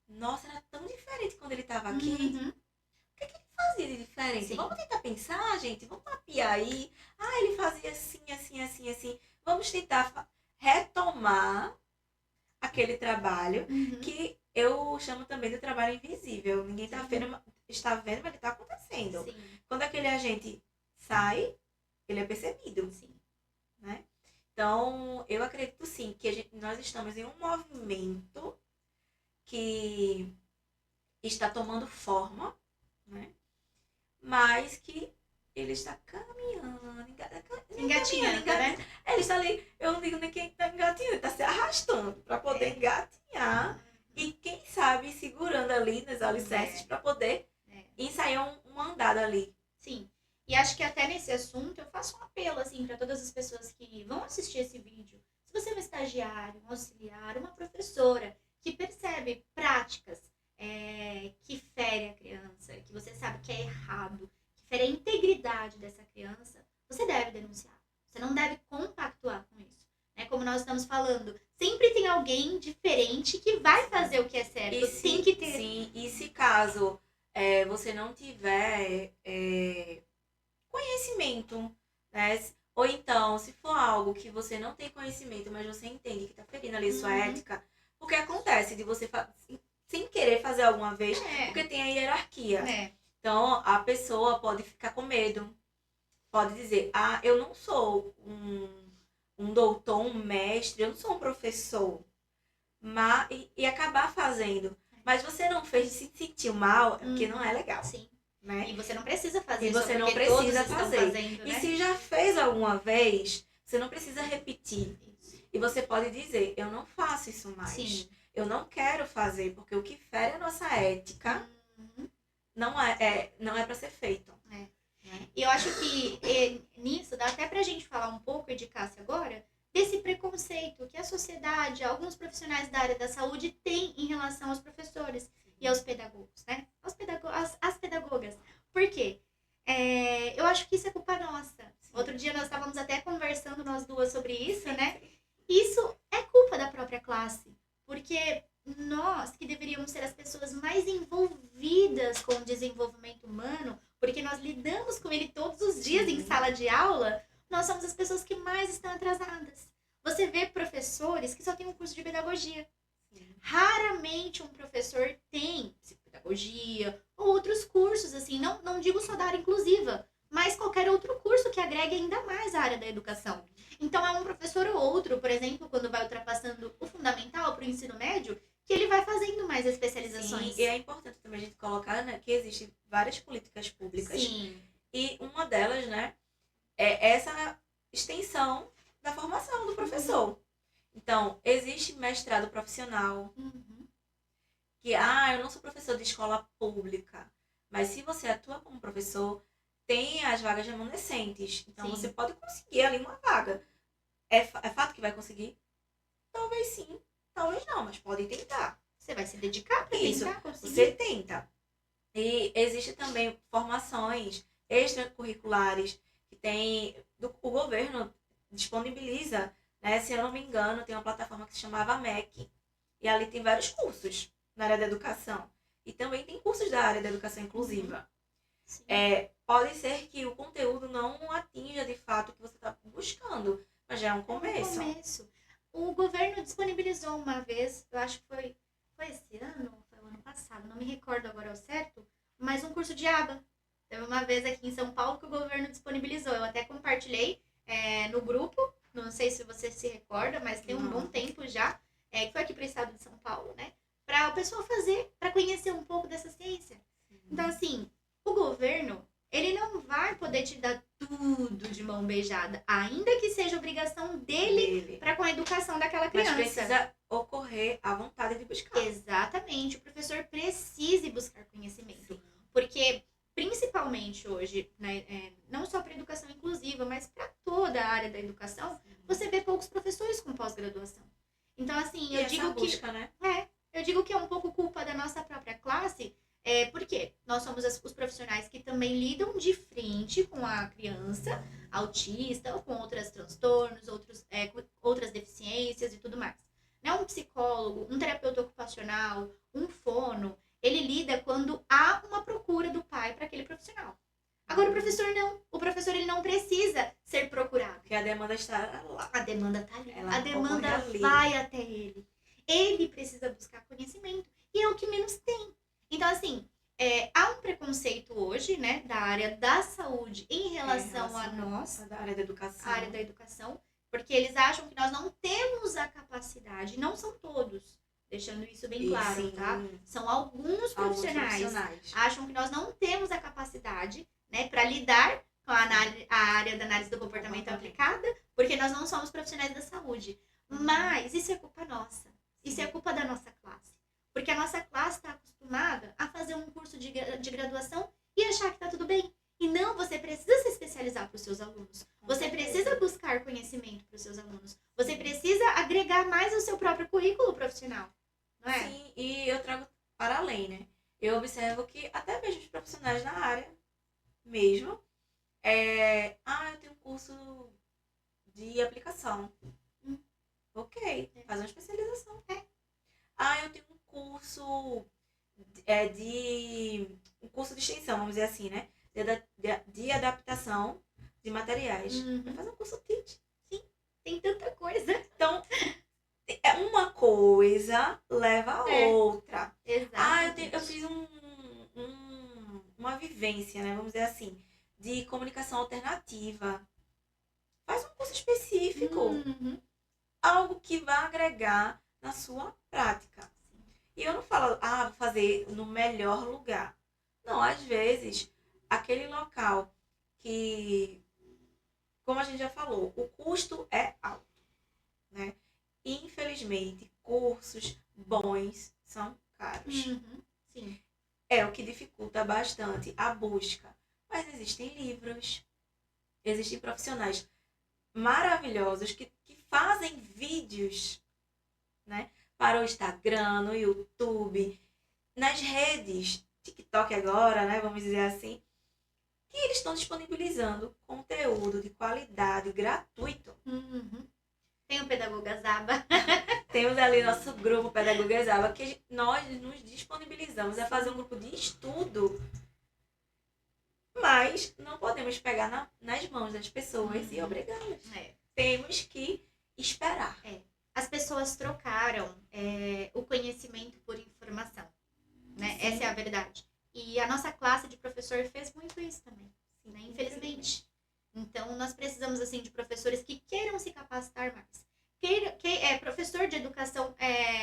Nossa, era tão diferente quando ele tava aqui. O que ele fazia de diferente? Sim. Vamos tentar pensar, gente? Vamos mapear aí. Ele fazia assim, assim, assim, assim. Vamos tentar retomar aquele trabalho que eu chamo também de trabalho invisível. Ninguém está vendo, mas ele está acontecendo. Sim. Quando aquele agente sai, ele é percebido. Sim. Né? Então, eu acredito sim que nós estamos em um movimento que está tomando forma, né? Mas que ele está caminhando, engatinhando, né? Ele está ali, eu não digo nem quem está engatinhando, ele está se arrastando para poder engatinhar e quem sabe segurando ali nos alicerces para poder ensaiar uma andada ali. Sim. E acho que até nesse assunto eu faço um apelo assim para todas as pessoas que vão assistir esse vídeo. Se você é um estagiário, um auxiliar, uma professora que percebe práticas que ferem a criança, que você sabe que é errado, que fere a integridade dessa criança, você deve denunciar. Você não deve compactuar com isso. Né? Como nós estamos falando, sempre tem alguém diferente que vai fazer o que é certo. Tem que ter. Sim, e se caso você não tiver conhecimento, né? Ou então, se for algo que você não tem conhecimento, mas você entende que está ferindo ali sua ética, porque acontece de você sem querer fazer alguma vez, porque tem a hierarquia. Então, a pessoa pode ficar com medo, pode dizer, eu não sou um doutor, um mestre, eu não sou um professor, e acabar fazendo. Mas você não fez se sentir mal, porque não é legal. Sim. Né? E você não precisa fazer isso, você não precisa fazer. Fazendo, né? E se já fez alguma vez, você não precisa repetir. Isso. E você pode dizer, eu não faço isso mais. Sim. Eu não quero fazer, porque o que fere a nossa ética não é para ser feito. E eu acho que nisso dá até pra gente falar um pouco, Edicácia, agora, desse preconceito que a sociedade, alguns profissionais da área da saúde têm em relação aos professores e aos pedagogos, né? As pedagogas. Por quê? Eu acho que isso é culpa nossa. Sim. Outro dia nós estávamos até conversando, nós duas, sobre isso, né? Isso é culpa da própria classe. Porque nós, que deveríamos ser as pessoas mais envolvidas com o desenvolvimento humano, porque nós lidamos com ele todos os dias em sala de aula, nós somos as pessoas que mais estão atrasadas. Você vê professores que só têm um curso de pedagogia. Raramente um professor tem psicopedagogia ou outros cursos, assim, não digo só da área inclusiva, mas qualquer outro curso que agregue ainda mais a área da educação. Então é um professor ou outro, por exemplo, quando vai ultrapassando o fundamental para o ensino médio, que ele vai fazendo mais especializações. Sim, e é importante também a gente colocar, né, que existem várias políticas públicas. Sim. E uma delas, né, é essa extensão da formação do professor. Então, existe mestrado profissional, que, eu não sou professor de escola pública, mas se você atua como professor, tem as vagas remanescentes. Então, você pode conseguir ali uma vaga. É fato que vai conseguir? Talvez sim, talvez não, mas pode tentar. Você vai se dedicar para tentar conseguir. Você tenta. E existe também formações extracurriculares que o governo disponibiliza, né? Se eu não me engano, tem uma plataforma que se chamava MEC. E ali tem vários cursos na área da educação. E também tem cursos da área da educação inclusiva. Pode ser que o conteúdo não atinja de fato o que você está buscando, mas já é um começo. O governo disponibilizou uma vez, eu acho que foi esse ano, ou foi o ano passado, não me recordo agora ao certo, mas um curso de aba. Teve uma vez aqui em São Paulo que o governo disponibilizou. Eu até compartilhei no grupo, não sei se você se recorda, mas tem um bom tempo já, que foi aqui para o estado de São Paulo, né? Para o pessoal fazer, para conhecer um pouco dessa ciência. Então, assim, o governo, ele não vai poder te dar tudo de mão beijada, ainda que seja obrigação dele para com a educação daquela criança. Mas precisa ocorrer a vontade de buscar. Exatamente. O professor precisa buscar conhecimento. Sim. Porque, principalmente hoje, né, não só para a educação inclusiva, mas para toda a área da educação, você vê poucos professores com pós-graduação. Então, assim, eu digo busca, né? Eu digo que é um pouco culpa da nossa própria classe, porque nós somos os profissionais que também lidam de frente com a criança autista ou com outros transtornos, outras deficiências e tudo mais. Né? Um psicólogo, um terapeuta ocupacional, um fono, ele lida quando há uma procura do pai para aquele profissional. Agora o professor não. O professor ele não precisa ser procurado. Porque a demanda está lá. A demanda está ali. A demanda vai até ele. Ele precisa buscar conhecimento. E é o que menos tem. Então, assim, há um preconceito hoje, né, da área da saúde em relação a nós. Da área da educação. A área da educação. Porque eles acham que nós não temos a capacidade. Não são todos. Deixando isso bem claro, tá? São alguns profissionais. Acham que nós não temos a capacidade, né, para lidar com a área da análise do comportamento aplicada, porque nós não somos profissionais da saúde. Mas isso é culpa nossa. Isso é culpa da nossa classe. Porque a nossa classe está acostumada a fazer um curso de graduação e achar que está tudo bem. E não, você precisa se especializar para os seus alunos. Você precisa buscar conhecimento para os seus alunos. Você precisa agregar mais ao seu próprio currículo profissional, não é? Sim, e eu trago para além, né? Eu observo que até mesmo os profissionais na área mesmo, eu tenho um curso de aplicação. Ok, faz uma especialização. Eu tenho um curso um curso de extensão, vamos dizer assim, né? De adaptação de materiais. Vai fazer um curso TIT. Sim, tem tanta coisa. Então, uma coisa leva a outra. Exatamente. Eu fiz uma vivência, né? Vamos dizer assim, de comunicação alternativa. Faz um curso específico. Algo que vai agregar na sua prática. E eu não falo, vou fazer no melhor lugar. Não, às vezes, aquele local que, como a gente já falou, o custo é alto, né? Infelizmente, cursos bons são caros. Sim. É o que dificulta bastante a busca. Mas existem livros, existem profissionais maravilhosos que fazem vídeos, né? Para o Instagram, no YouTube, nas redes, TikTok agora, né? Vamos dizer assim, que eles estão disponibilizando conteúdo de qualidade, gratuito. Tem o Pedagoga Zaba. Temos ali nosso grupo Pedagoga Zaba, que nós nos disponibilizamos a fazer um grupo de estudo, mas não podemos pegar nas mãos das pessoas e obrigá-las. Temos que esperar. As pessoas trocaram o conhecimento por informação, né? Essa é a verdade. E a nossa classe de professor fez muito isso também, né? Infelizmente. Então, nós precisamos, assim, de professores que queiram se capacitar mais. Professor de educação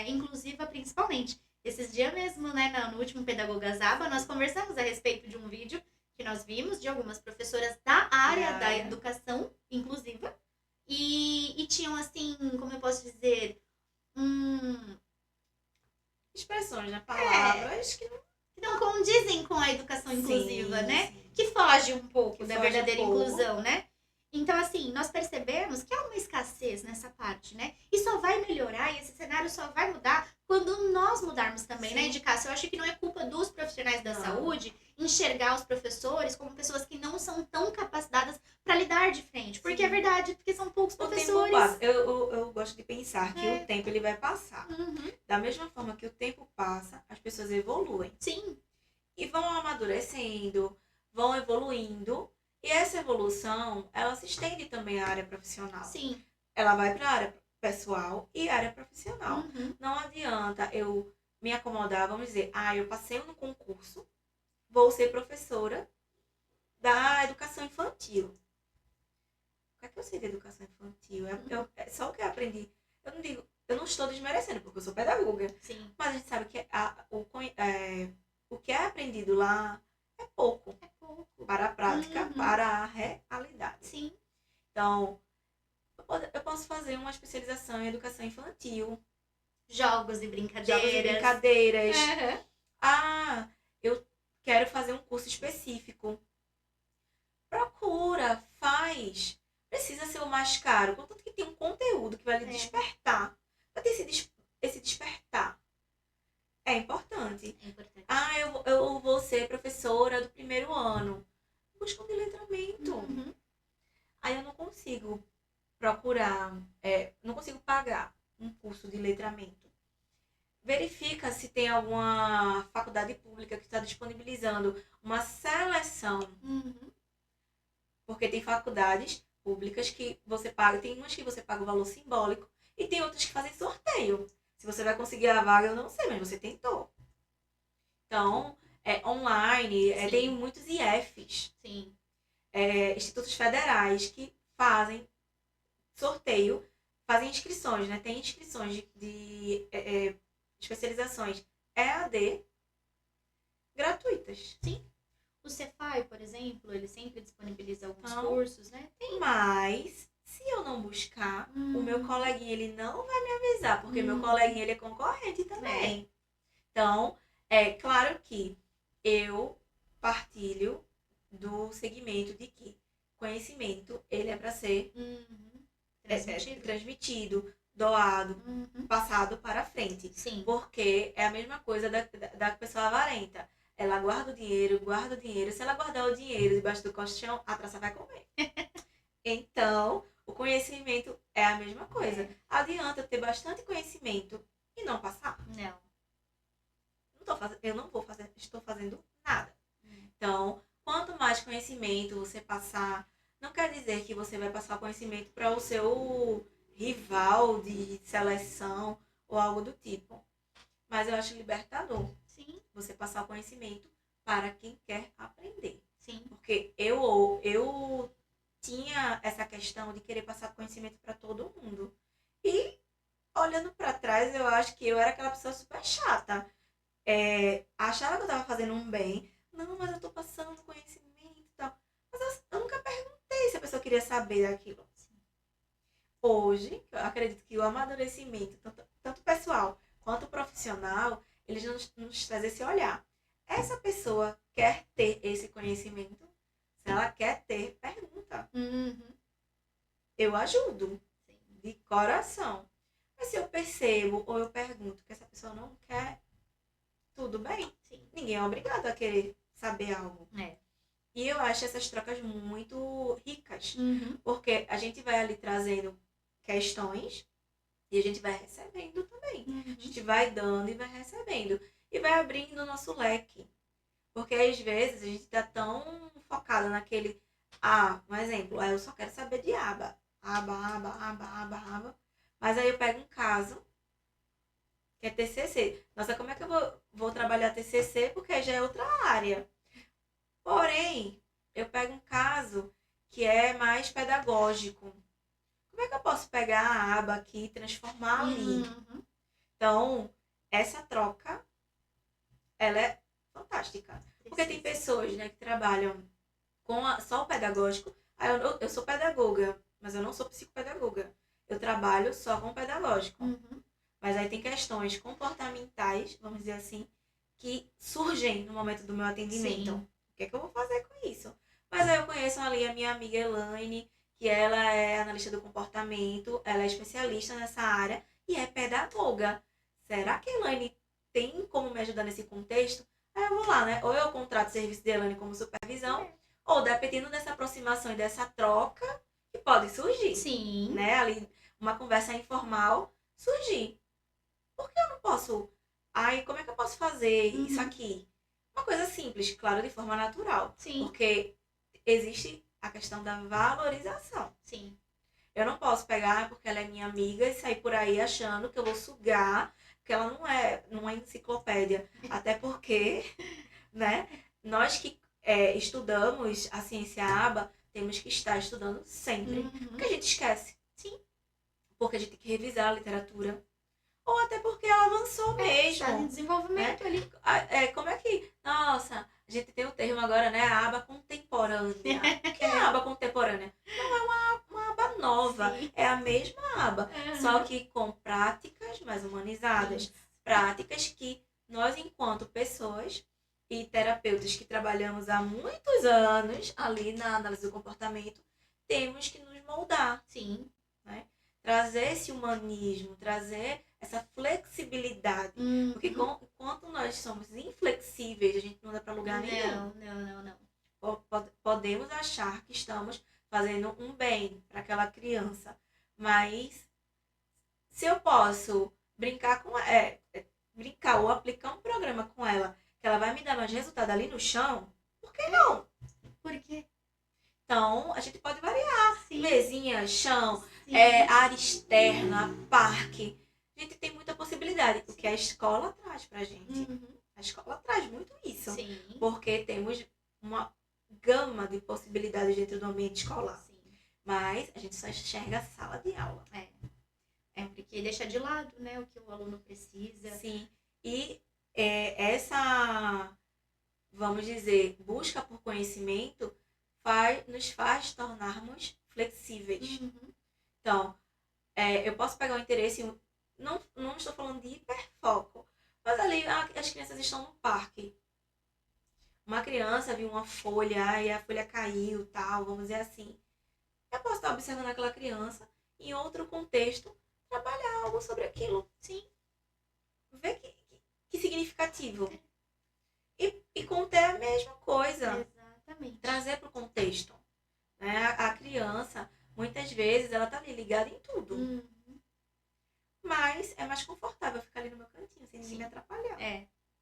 inclusiva, principalmente. Esses dias mesmo, né, no último Pedagoga Zaba, nós conversamos a respeito de um vídeo que nós vimos de algumas professoras da área da educação inclusiva. E tinham, assim, como eu posso dizer, expressões, né? Palavras que não condizem com a educação inclusiva, né? Sim. Que foge um pouco da verdadeira inclusão, né? Então, assim, nós percebemos que há uma escassez nessa parte, né? E só vai melhorar, e esse cenário só vai mudar quando nós mudarmos também, né, de casa. Eu acho que não é culpa dos profissionais da saúde enxergar os professores como pessoas que não são tão capacitadas para lidar de frente. Porque é verdade, porque são poucos professores. O tempo passa. Eu gosto de pensar que o tempo ele vai passar. Da mesma forma que o tempo passa, as pessoas evoluem. Sim. E vão amadurecendo, vão evoluindo. E essa evolução, ela se estende também à área profissional. Sim. Ela vai para a área pessoal e área profissional. Não adianta eu me acomodar, vamos dizer, eu passei no concurso, vou ser professora da educação infantil. O que é que eu sei de educação infantil? É só o que eu aprendi. Eu não estou desmerecendo, porque eu sou pedagoga. Sim. Mas a gente sabe que o que é aprendido lá é pouco. Para a prática, para a realidade. Sim. Então, eu posso fazer uma especialização em educação infantil. Jogos e brincadeiras. Eu quero fazer um curso específico. Procura, faz. Precisa ser o mais caro. Contanto que tem um conteúdo que vai lhe despertar. Vai ter esse despertar. É importante. Eu vou ser professora do primeiro ano. Busca um de letramento. Aí eu não consigo procurar, não consigo pagar um curso de letramento. Verifica se tem alguma faculdade pública que está disponibilizando uma seleção. Porque tem faculdades públicas que você paga, tem umas que você paga o valor simbólico e tem outras que fazem sorteio. Se você vai conseguir a vaga, eu não sei, mas você tentou. Então, online, tem muitos IFs. Sim. Institutos federais que fazem sorteio, fazem inscrições, né? Tem inscrições de especializações EAD gratuitas. Sim. O Cefai, por exemplo, ele sempre disponibiliza alguns cursos, né? Mas, se eu não buscar, o meu coleguinha, ele não vai me avisar, porque meu coleguinha, ele é concorrente também. Então, é claro que eu partilho do segmento de que conhecimento, ele é para ser transmitido, doado, passado para frente. Sim. Porque é a mesma coisa da pessoa avarenta. Ela guarda o dinheiro. Se ela guardar o dinheiro debaixo do colchão, a traça vai comer. Então, o conhecimento é a mesma coisa. Adianta ter bastante conhecimento e não passar? Não. Eu não vou fazer, estou fazendo nada. Então, quanto mais conhecimento você passar, não quer dizer que você vai passar o conhecimento para o seu rival de seleção ou algo do tipo. Mas eu acho libertador. Sim. Você passar o conhecimento para quem quer aprender. Sim. Porque eu tinha essa questão de querer passar conhecimento para todo mundo. E, olhando para trás, eu acho que eu era aquela pessoa super chata. Achava que eu estava fazendo um bem. Não, mas eu estou passando conhecimento e tal. Mas eu nunca perguntei se a pessoa queria saber daquilo. Hoje, eu acredito que o amadurecimento, tanto pessoal quanto profissional, eles nos trazem esse olhar. Essa pessoa quer ter esse conhecimento? Se ela quer ter, pergunta. Eu ajudo. Sim. De coração. Mas se eu percebo ou eu pergunto que essa pessoa não quer, tudo bem. Sim. Ninguém é obrigado a querer saber algo. E eu acho essas trocas muito ricas. Porque a gente vai ali trazendo questões e a gente vai recebendo também. A gente vai dando e vai recebendo. E vai abrindo o nosso leque. Porque às vezes a gente tá tão focado naquele... um exemplo. Eu só quero saber de aba. Aba. Mas aí eu pego um caso que é TCC. Nossa, como é que eu vou trabalhar TCC? Porque já é outra área. Porém, eu pego um caso que é mais pedagógico. Como é que eu posso pegar a aba aqui e transformar ali? Então, essa troca, ela é fantástica. Porque tem pessoas, né, que trabalham com só o pedagógico. Eu sou pedagoga, mas eu não sou psicopedagoga. Eu trabalho só com o pedagógico. Mas aí tem questões comportamentais, vamos dizer assim, que surgem no momento do meu atendimento. Sim. O que é que eu vou fazer com isso? Mas aí eu conheço ali a minha amiga Elaine, que ela é analista do comportamento, ela é especialista nessa área e é pedagoga. Será que a Elaine tem como me ajudar nesse contexto? Aí eu vou lá, né? Ou eu contrato o serviço de Elaine como supervisão, ou dependendo dessa aproximação e dessa troca, que pode surgir. Sim. Né? Ali, uma conversa informal, surgir. Por que eu não posso? Como é que eu posso fazer isso aqui? Uma coisa simples, claro, de forma natural. Sim. Porque existe a questão da valorização. Sim. Eu não posso pegar porque ela é minha amiga e sair por aí achando que eu vou sugar, porque ela não é enciclopédia. Até porque, né, nós que estudamos a ciência aba, temos que estar estudando sempre. Porque a gente esquece. Sim. Porque a gente tem que revisar a literatura. Ou até porque ela avançou mesmo. Está em desenvolvimento ali. Como é que... Nossa, a gente tem o termo agora, né? A aba contemporânea. O que é a aba contemporânea? Não é uma aba nova. Sim. É a mesma aba. Só que com práticas mais humanizadas. Isso. Práticas que nós, enquanto pessoas e terapeutas que trabalhamos há muitos anos ali na análise do comportamento, temos que nos moldar. Sim. Né? Trazer esse humanismo, trazer essa flexibilidade. Porque enquanto nós somos inflexíveis, a gente não dá para lugar nenhum. Não. Podemos achar que estamos fazendo um bem para aquela criança. Mas se eu posso brincar brincar ou aplicar um programa com ela, que ela vai me dar mais resultado ali no chão, por que não? Por quê? Então, a gente pode variar. Sim. Mesinha, chão, Sim. área externa, parque. A gente tem muita possibilidade. O que a escola traz pra gente. A escola traz muito isso. Sim. Porque temos uma gama de possibilidades dentro do ambiente escolar. Sim. Mas a gente só enxerga a sala de aula. Porque deixa de lado, né, o que o aluno precisa. Sim. E essa, vamos dizer, busca por conhecimento nos faz tornarmos flexíveis. Então, eu posso pegar o interesse, não estou falando de hiperfoco, mas ali as crianças estão no parque. uma criança viu uma folha e a folha caiu, tal, vamos dizer assim. Eu posso estar observando aquela criança em outro contexto, trabalhar algo sobre aquilo. Sim. Ver que significativo. E conter a mesma coisa. Exatamente. Trazer para o contexto. Né? A criança, muitas vezes, ela tá ali ligada em tudo. Mas é mais confortável ficar ali no meu cantinho, sem ninguém me atrapalhar.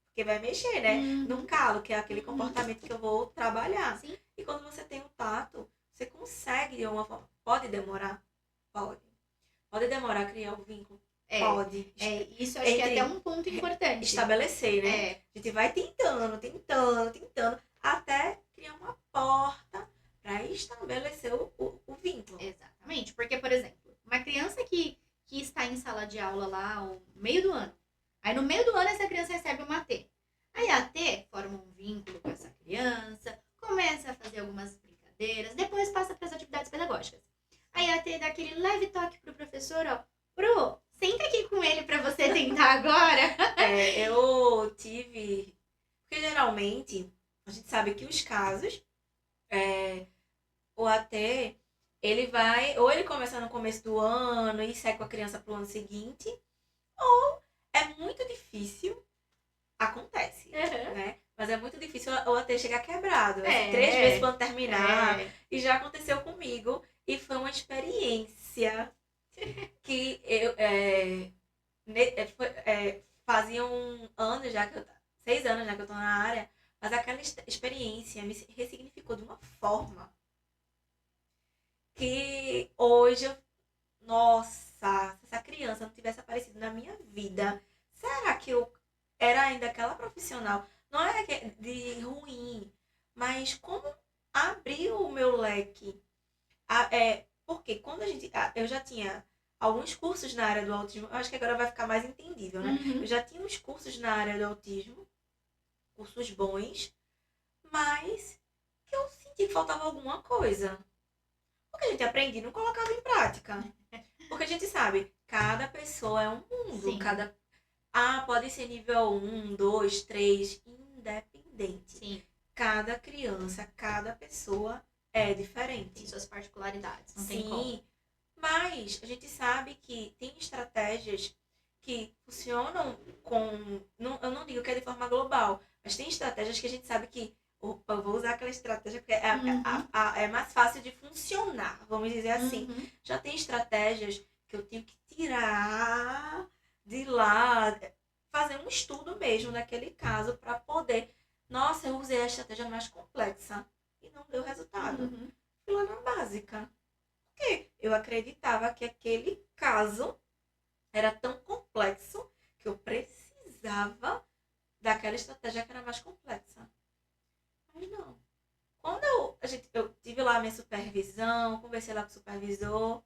Porque vai mexer, né? No calo, que é aquele comportamento que eu vou trabalhar. Sim. E quando você tem o tato, você consegue de uma forma. Pode demorar? Pode. Pode demorar a criar o vínculo? Pode. Isso acho que é até um ponto importante. Estabelecer, né? A gente vai tentando, até criar uma porta para estabelecer o vínculo. Exatamente. Porque, por exemplo, uma criança que está em sala de aula lá no meio do ano. Aí no meio do ano essa criança recebe uma AT. Aí a AT forma um vínculo com essa criança, começa a fazer algumas brincadeiras, depois passa para as atividades pedagógicas. Aí a AT dá aquele leve toque pro professor, ó. Pro, senta aqui com ele para você tentar agora. Eu tive... Porque geralmente, a gente sabe que os casos, o AT, ele vai... Ou ele começa no começo do ano e segue com a criança pro ano seguinte, ou é muito difícil, acontece, né? Mas é muito difícil o AT chegar quebrado. 3 vezes quando terminar. E já aconteceu comigo. E foi uma experiência que eu... faziam anos já que 6 anos já que eu tô na área, mas aquela experiência me ressignificou de uma forma que hoje nossa, se essa criança não tivesse aparecido na minha vida, será que eu era ainda aquela profissional? Não é de ruim, mas como abriu o meu leque? Porque quando eu já tinha alguns cursos na área do autismo, eu acho que agora vai ficar mais entendível, né? Eu já tinha uns cursos na área do autismo, cursos bons, mas que eu senti que faltava alguma coisa. Porque a gente aprendia e não colocava em prática. Porque a gente sabe, cada pessoa é um mundo. Sim. Pode ser nível 1, 2, 3, independente. Sim. Cada criança, cada pessoa é diferente. Tem suas particularidades, não Sim, tem como. Mas a gente sabe que tem estratégias que funcionam eu não digo que é de forma global, mas tem estratégias que a gente sabe que eu vou usar aquela estratégia porque é mais fácil de funcionar, vamos dizer assim. Já tem estratégias que eu tenho que tirar de lá, fazer um estudo mesmo naquele caso para poder... Nossa, eu usei a estratégia mais complexa e não deu resultado. Fui lá na básica. Porque eu acreditava que aquele caso era tão complexo que eu precisava daquela estratégia que era mais complexa. Mas não. Quando eu tive lá a minha supervisão, conversei lá com o supervisor,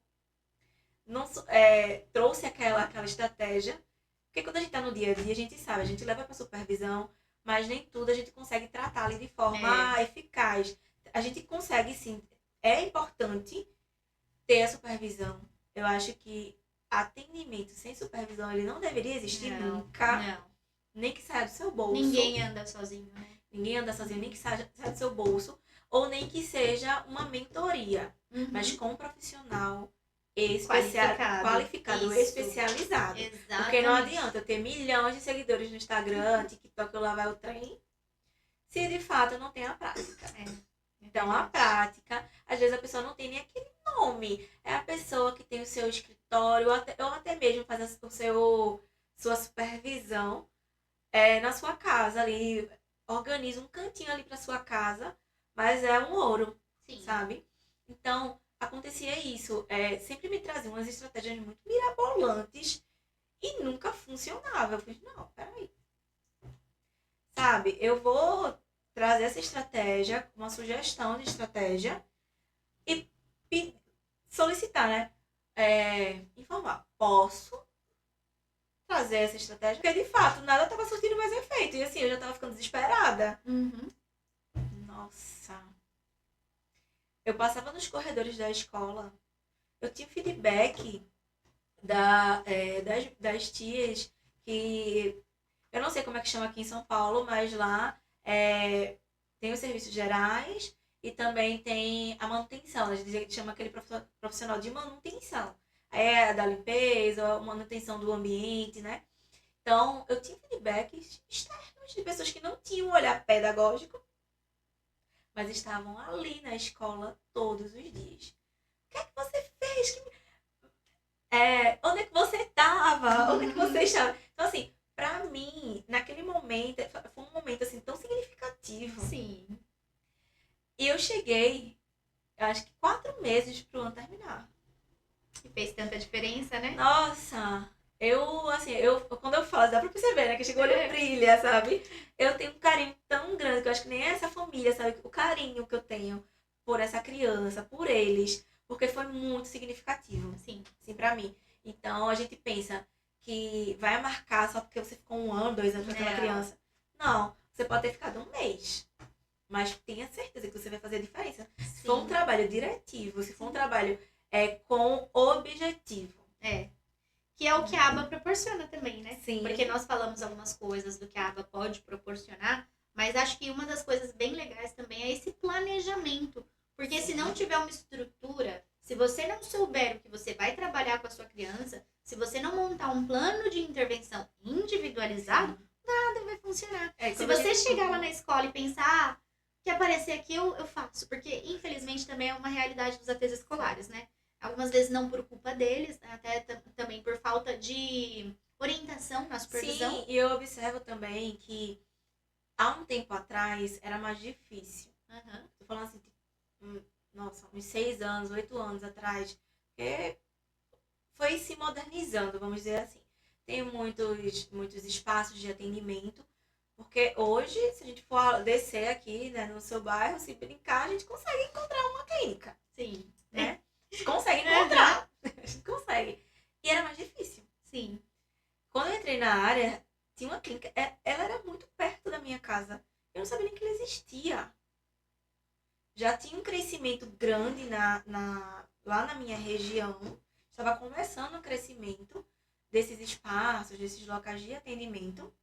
trouxe aquela estratégia. Porque quando a gente está no dia a dia, a gente sabe, a gente leva para supervisão, mas nem tudo a gente consegue tratar ali de forma eficaz. A gente consegue sim. É importante ter a supervisão. Eu acho que atendimento sem supervisão ele não deveria existir nunca. Não. Nem que saia do seu bolso. Ninguém anda sozinho, né? Ninguém anda sozinho, nem que saia do seu bolso. Ou nem que seja uma mentoria. Mas com um profissional qualificado, especializado. Exatamente. Porque não adianta eu ter milhões de seguidores no Instagram, TikTok, lá vai o trem, se de fato não tem a prática. Então, a prática, às vezes a pessoa não tem nem aquele nome. É a pessoa que tem o seu escritório, ou até mesmo faz sua supervisão na sua casa ali. Organiza um cantinho ali para sua casa, mas é um ouro, sabe? Então, acontecia isso. Sempre me traziam umas estratégias muito mirabolantes e nunca funcionava. Eu falei, não, peraí. Sabe, eu vou trazer essa estratégia, uma sugestão de estratégia e solicitar, né? Informar. Posso trazer essa estratégia? Porque, de fato, nada estava surtindo mais efeito. E, assim, eu já estava ficando desesperada. Nossa. Eu passava nos corredores da escola. Eu tinha feedback das tias que... Eu não sei como é que chama aqui em São Paulo, mas lá Tem os serviços gerais e também tem a manutenção. A gente chama aquele profissional de manutenção. É da limpeza, a manutenção do ambiente, né? Então, eu tive feedbacks externos de pessoas que não tinham um olhar pedagógico, mas estavam ali na escola todos os dias. O que é que você fez? Onde é que você estava? Onde é que você estava? Então, assim, pra mim, naquele momento, foi um momento, assim, tão significativo. Sim. E eu cheguei, eu acho que 4 meses pro ano terminar. E fez tanta diferença, né? Nossa, quando eu falo, dá pra perceber, né? Que chegou o olho brilha, sabe? Eu tenho um carinho tão grande, que eu acho que nem essa família, sabe? O carinho que eu tenho por essa criança, por eles, porque foi muito significativo, Sim. assim, pra mim. Então, a gente pensa que vai marcar só porque você ficou 1 ano, 2 anos com aquela criança. Não, você pode ter ficado 1 mês. Mas tenha certeza que você vai fazer a diferença. Se for um trabalho diretivo, se for um trabalho com objetivo. Que é o que a aba proporciona também, né? Sim. Porque nós falamos algumas coisas do que a aba pode proporcionar, mas acho que uma das coisas bem legais também é esse planejamento. Porque se não tiver uma estrutura, se você não souber o que você vai trabalhar com a sua criança, se você não montar um plano de intervenção individualizado, nada vai funcionar. Se você chegar lá na escola e pensar, que aparecer aqui eu faço. Porque, infelizmente, também é uma realidade dos ATs escolares, né? Algumas vezes não por culpa deles, até também por falta de orientação na supervisão. Sim, e eu observo também que há um tempo atrás era mais difícil. Tô falando assim, nossa, uns 6 anos, 8 anos atrás, porque foi se modernizando, vamos dizer assim. Tem muitos espaços de atendimento, porque hoje, se a gente for descer aqui, né, no seu bairro, se brincar, a gente consegue encontrar uma clínica. Sim. Né? A gente consegue encontrar. A gente consegue. E era mais difícil. Sim. Quando eu entrei na área, tinha uma clínica, ela era muito perto da minha casa. Eu não sabia nem que ela existia. Já tinha um crescimento grande lá na minha região. Estava começando o crescimento desses espaços, desses locais de atendimento.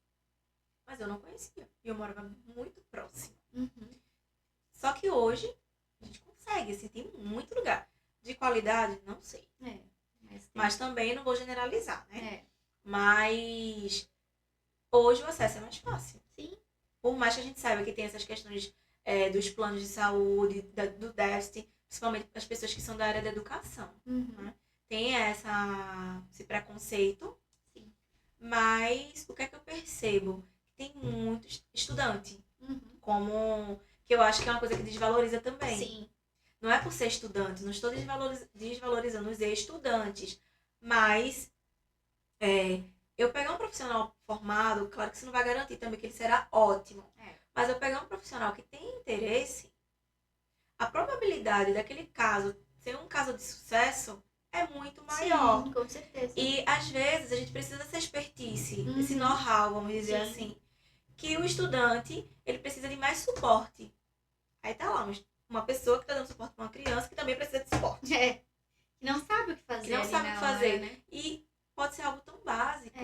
Mas eu não conhecia. E eu morava muito próximo. Só que hoje, a gente consegue, assim, tem muito lugar. De qualidade, não sei. Mas também não vou generalizar, né? Mas hoje o acesso é mais fácil. Sim. Por mais que a gente saiba que tem essas questões dos planos de saúde, do déficit, principalmente as pessoas que são da área da educação. Né? Tem esse preconceito. Sim. Mas o que é que eu percebo? Tem muito estudante. Como que eu acho que é uma coisa que desvaloriza também. Sim. Não é por ser estudante, não estou desvalorizando os estudantes, mas eu pegar um profissional formado, claro que isso não vai garantir também que ele será ótimo, mas eu pegar um profissional que tem interesse, a probabilidade daquele caso ser um caso de sucesso é muito maior. Sim, com certeza. E às vezes a gente precisa dessa expertise, desse know-how, vamos dizer assim, que o estudante ele precisa de mais suporte. Aí tá lá, uma pessoa que está dando suporte para uma criança que também precisa de suporte. Que não sabe o que fazer. Que não sabe o que fazer. Hora, né? E pode ser algo tão básico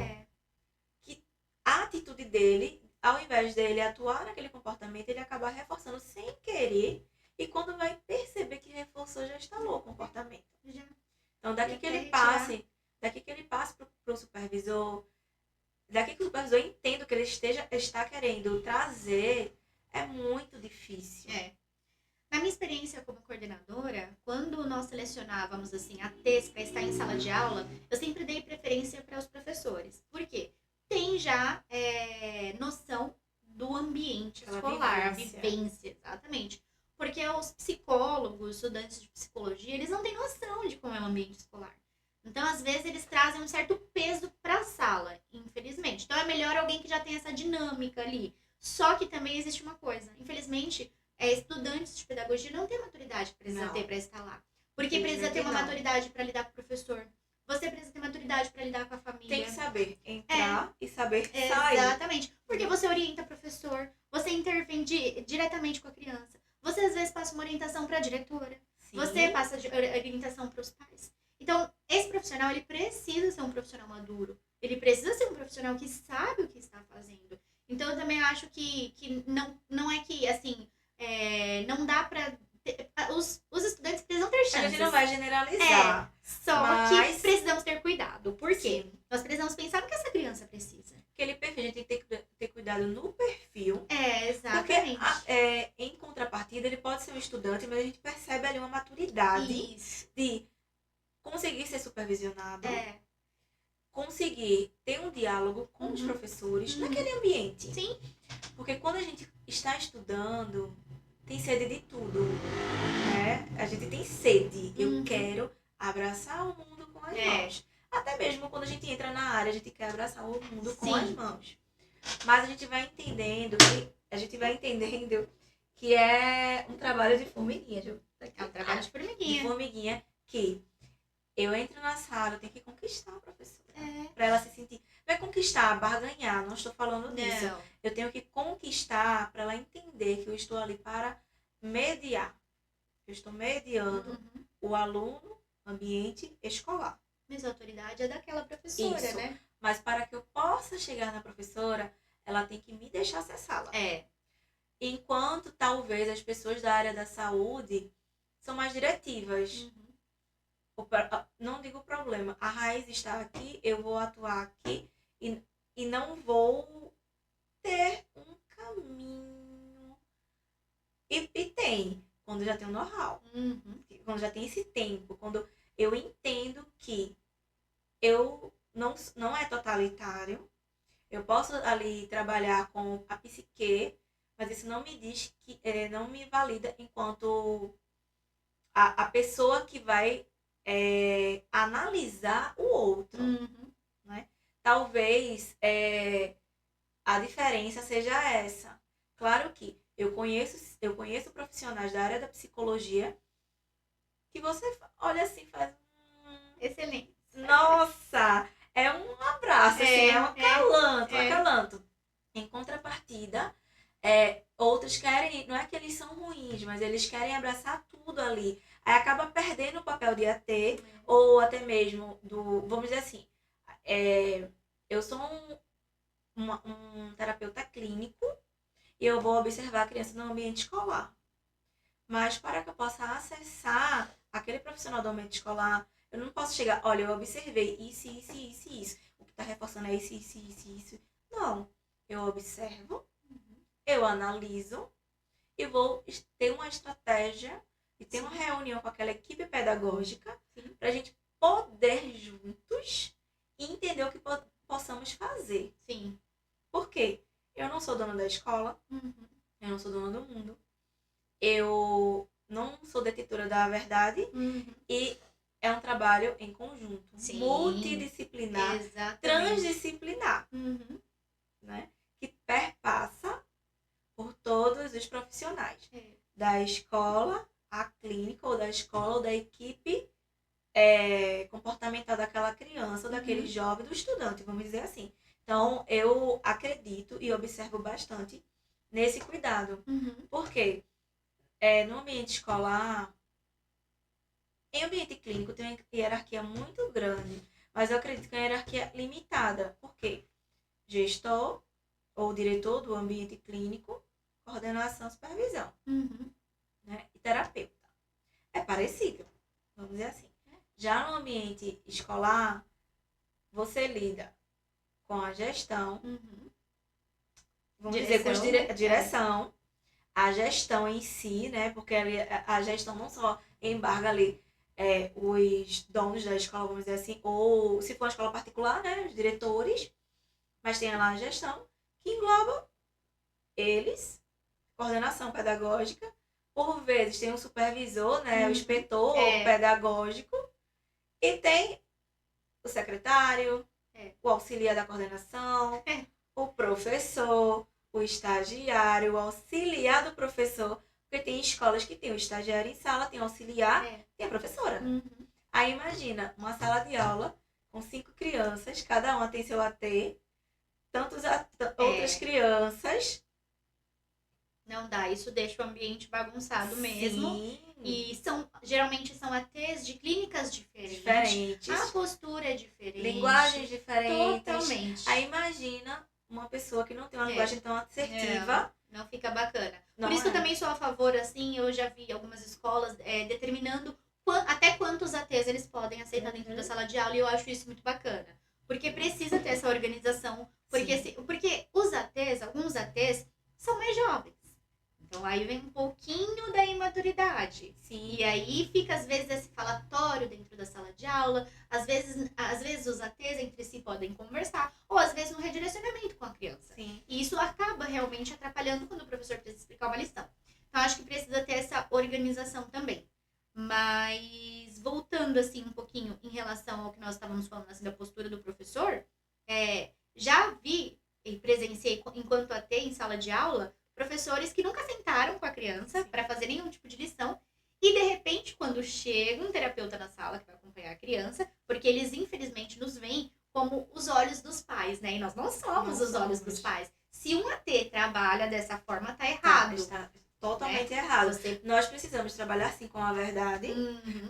que a atitude dele, ao invés dele atuar naquele comportamento, ele acaba reforçando sem querer. E quando vai perceber que reforçou, já instalou o comportamento. Então, daqui que ele passe para o supervisor, daqui que o supervisor entenda o que ele está querendo trazer, é muito difícil. Na minha experiência como coordenadora, quando nós selecionávamos assim ATs para estar em sala de aula, eu sempre dei preferência para os professores. Por quê? Tem já noção do ambiente escolar, a vivência, exatamente. Porque os psicólogos, estudantes de psicologia, eles não têm noção de como é o ambiente escolar. Então, às vezes, eles trazem um certo peso para a sala, infelizmente. Então, é melhor alguém que já tem essa dinâmica ali. Só que também existe uma coisa. Infelizmente, estudantes de pedagogia não têm maturidade que precisa ter para estar lá. Porque precisa ter uma maturidade para lidar com o professor. Você precisa ter maturidade para lidar com a família. Tem que saber entrar e saber sair. Exatamente. Porque você orienta o professor, você intervém diretamente com a criança. Você, às vezes, passa uma orientação para a diretora. Sim. Você passa orientação para os pais. Então, esse profissional, ele precisa ser um profissional maduro. Ele precisa ser um profissional que sabe o que está fazendo. Então, eu também acho que não é que, assim, Não dá pra... Os estudantes precisam ter A chances. gente não vai generalizar. Só mas... que precisamos ter cuidado. Por quê? Sim. Nós precisamos pensar no que essa criança precisa. Aquele perfil, a gente tem que ter cuidado no perfil. Exatamente. Porque, em contrapartida, ele pode ser um estudante, mas a gente percebe ali uma maturidade de conseguir ser supervisionado, conseguir ter um diálogo com os professores naquele ambiente. Sim. Porque quando a gente está estudando, tem sede de tudo, né? A gente tem sede. Eu quero abraçar o mundo com as mãos. Até mesmo quando a gente entra na área, a gente quer abraçar o mundo com as mãos. Mas a gente vai entendendo que é um trabalho de formiguinha. É um trabalho de formiguinha. De formiguinha que eu entro na sala, eu tenho que conquistar a professora. Pra ela se sentir. Não é conquistar, barganhar, não estou falando disso. Não. Eu tenho que conquistar para ela entender que eu estou ali para mediar. Eu estou mediando o aluno, ambiente escolar. Mas a autoridade é daquela professora, Isso. né? Mas para que eu possa chegar na professora, ela tem que me deixar acessá-la. Enquanto talvez as pessoas da área da saúde são mais diretivas. Não digo problema. A raiz está aqui, eu vou atuar aqui e não vou ter um caminho. E tem, quando já tem o know-how. Quando já tem esse tempo. Quando eu entendo que eu não é totalitário. Eu posso ali trabalhar com a psique, mas isso não me diz que não me valida enquanto a pessoa que vai analisar o outro. Né? Talvez a diferença seja essa. Claro que eu conheço profissionais da área da psicologia que você olha assim, faz... Excelente. Nossa! É um abraço, assim, é um acalanto. Em contrapartida, outros querem, não é que eles são ruins, mas eles querem abraçar tudo ali. Aí acaba perdendo o papel de AT, ou até mesmo vamos dizer assim, eu sou um terapeuta clínico e eu vou observar a criança no ambiente escolar. Mas para que eu possa acessar aquele profissional do ambiente escolar, eu não posso chegar, olha, eu observei isso. O que está reforçando é isso. Não. Eu observo, eu analiso e vou ter uma estratégia e ter uma reunião com aquela equipe pedagógica para a gente poder juntos entender o que possamos fazer. Sim. Por quê? Eu não sou dona da escola, eu não sou dona do mundo, eu não sou detetora da verdade e é um trabalho em conjunto, multidisciplinar, transdisciplinar, né? Que perpassa por todos os profissionais, da escola à clínica, ou da escola ou da equipe comportamental daquela criança, ou daquele jovem, do estudante, vamos dizer assim. Então, eu acredito e observo bastante nesse cuidado. Porque no ambiente escolar, em ambiente clínico tem uma hierarquia muito grande, mas eu acredito que é uma hierarquia limitada. Por quê? Gestor ou diretor do ambiente clínico, coordenação, supervisão, né? E terapeuta. É parecido, vamos dizer assim. Já no ambiente escolar, você lida com a gestão, vamos dizer, com a direção, a gestão em si, né? Porque a gestão não só embarga ali os donos da escola, vamos dizer assim, ou se for uma escola particular, né? Os diretores, mas tem lá a gestão, que engloba eles, coordenação pedagógica, por vezes tem um supervisor, né? O inspetor pedagógico, e tem o secretário, o auxiliar da coordenação, o professor, o estagiário, o auxiliar do professor, porque tem escolas que tem o estagiário em sala, tem o auxiliar, tem a professora. Aí imagina, uma sala de aula com 5 crianças, cada uma tem seu AT, outras crianças. Não dá, isso deixa o ambiente bagunçado mesmo. E geralmente são ATs de clínicas diferentes. A postura é diferente. Linguagens diferentes. Totalmente. Aí imagina uma pessoa que não tem uma linguagem tão assertiva. Não fica bacana. Não Por isso que eu é. também sou a favor, assim, eu já vi algumas escolas determinando até quantos ATs eles podem aceitar dentro da sala de aula, e eu acho isso muito bacana. Porque precisa ter essa organização, porque, porque os ATs, alguns ATs, são mais jovens. Então aí vem um pouquinho da imaturidade. Sim. E aí fica, às vezes, esse falatório dentro da sala de aula, às vezes os ATs entre si podem conversar, ou às vezes no redirecionamento com a criança. Sim. E isso acaba realmente atrapalhando quando o professor precisa explicar uma lição. Então acho que precisa ter essa organização também. Mas voltando assim um pouquinho em relação ao que nós estávamos falando assim, da postura do professor, já vi e presenciei enquanto AT em sala de aula professores que nunca sentaram com a criança para fazer nenhum tipo de lição e de repente quando chega um terapeuta na sala que vai acompanhar a criança, porque eles infelizmente nos veem como os olhos dos pais, né? E nós não somos os olhos dos pais. Se um AT trabalha dessa forma, tá errado. Está totalmente errado. Nós precisamos trabalhar sim com a verdade,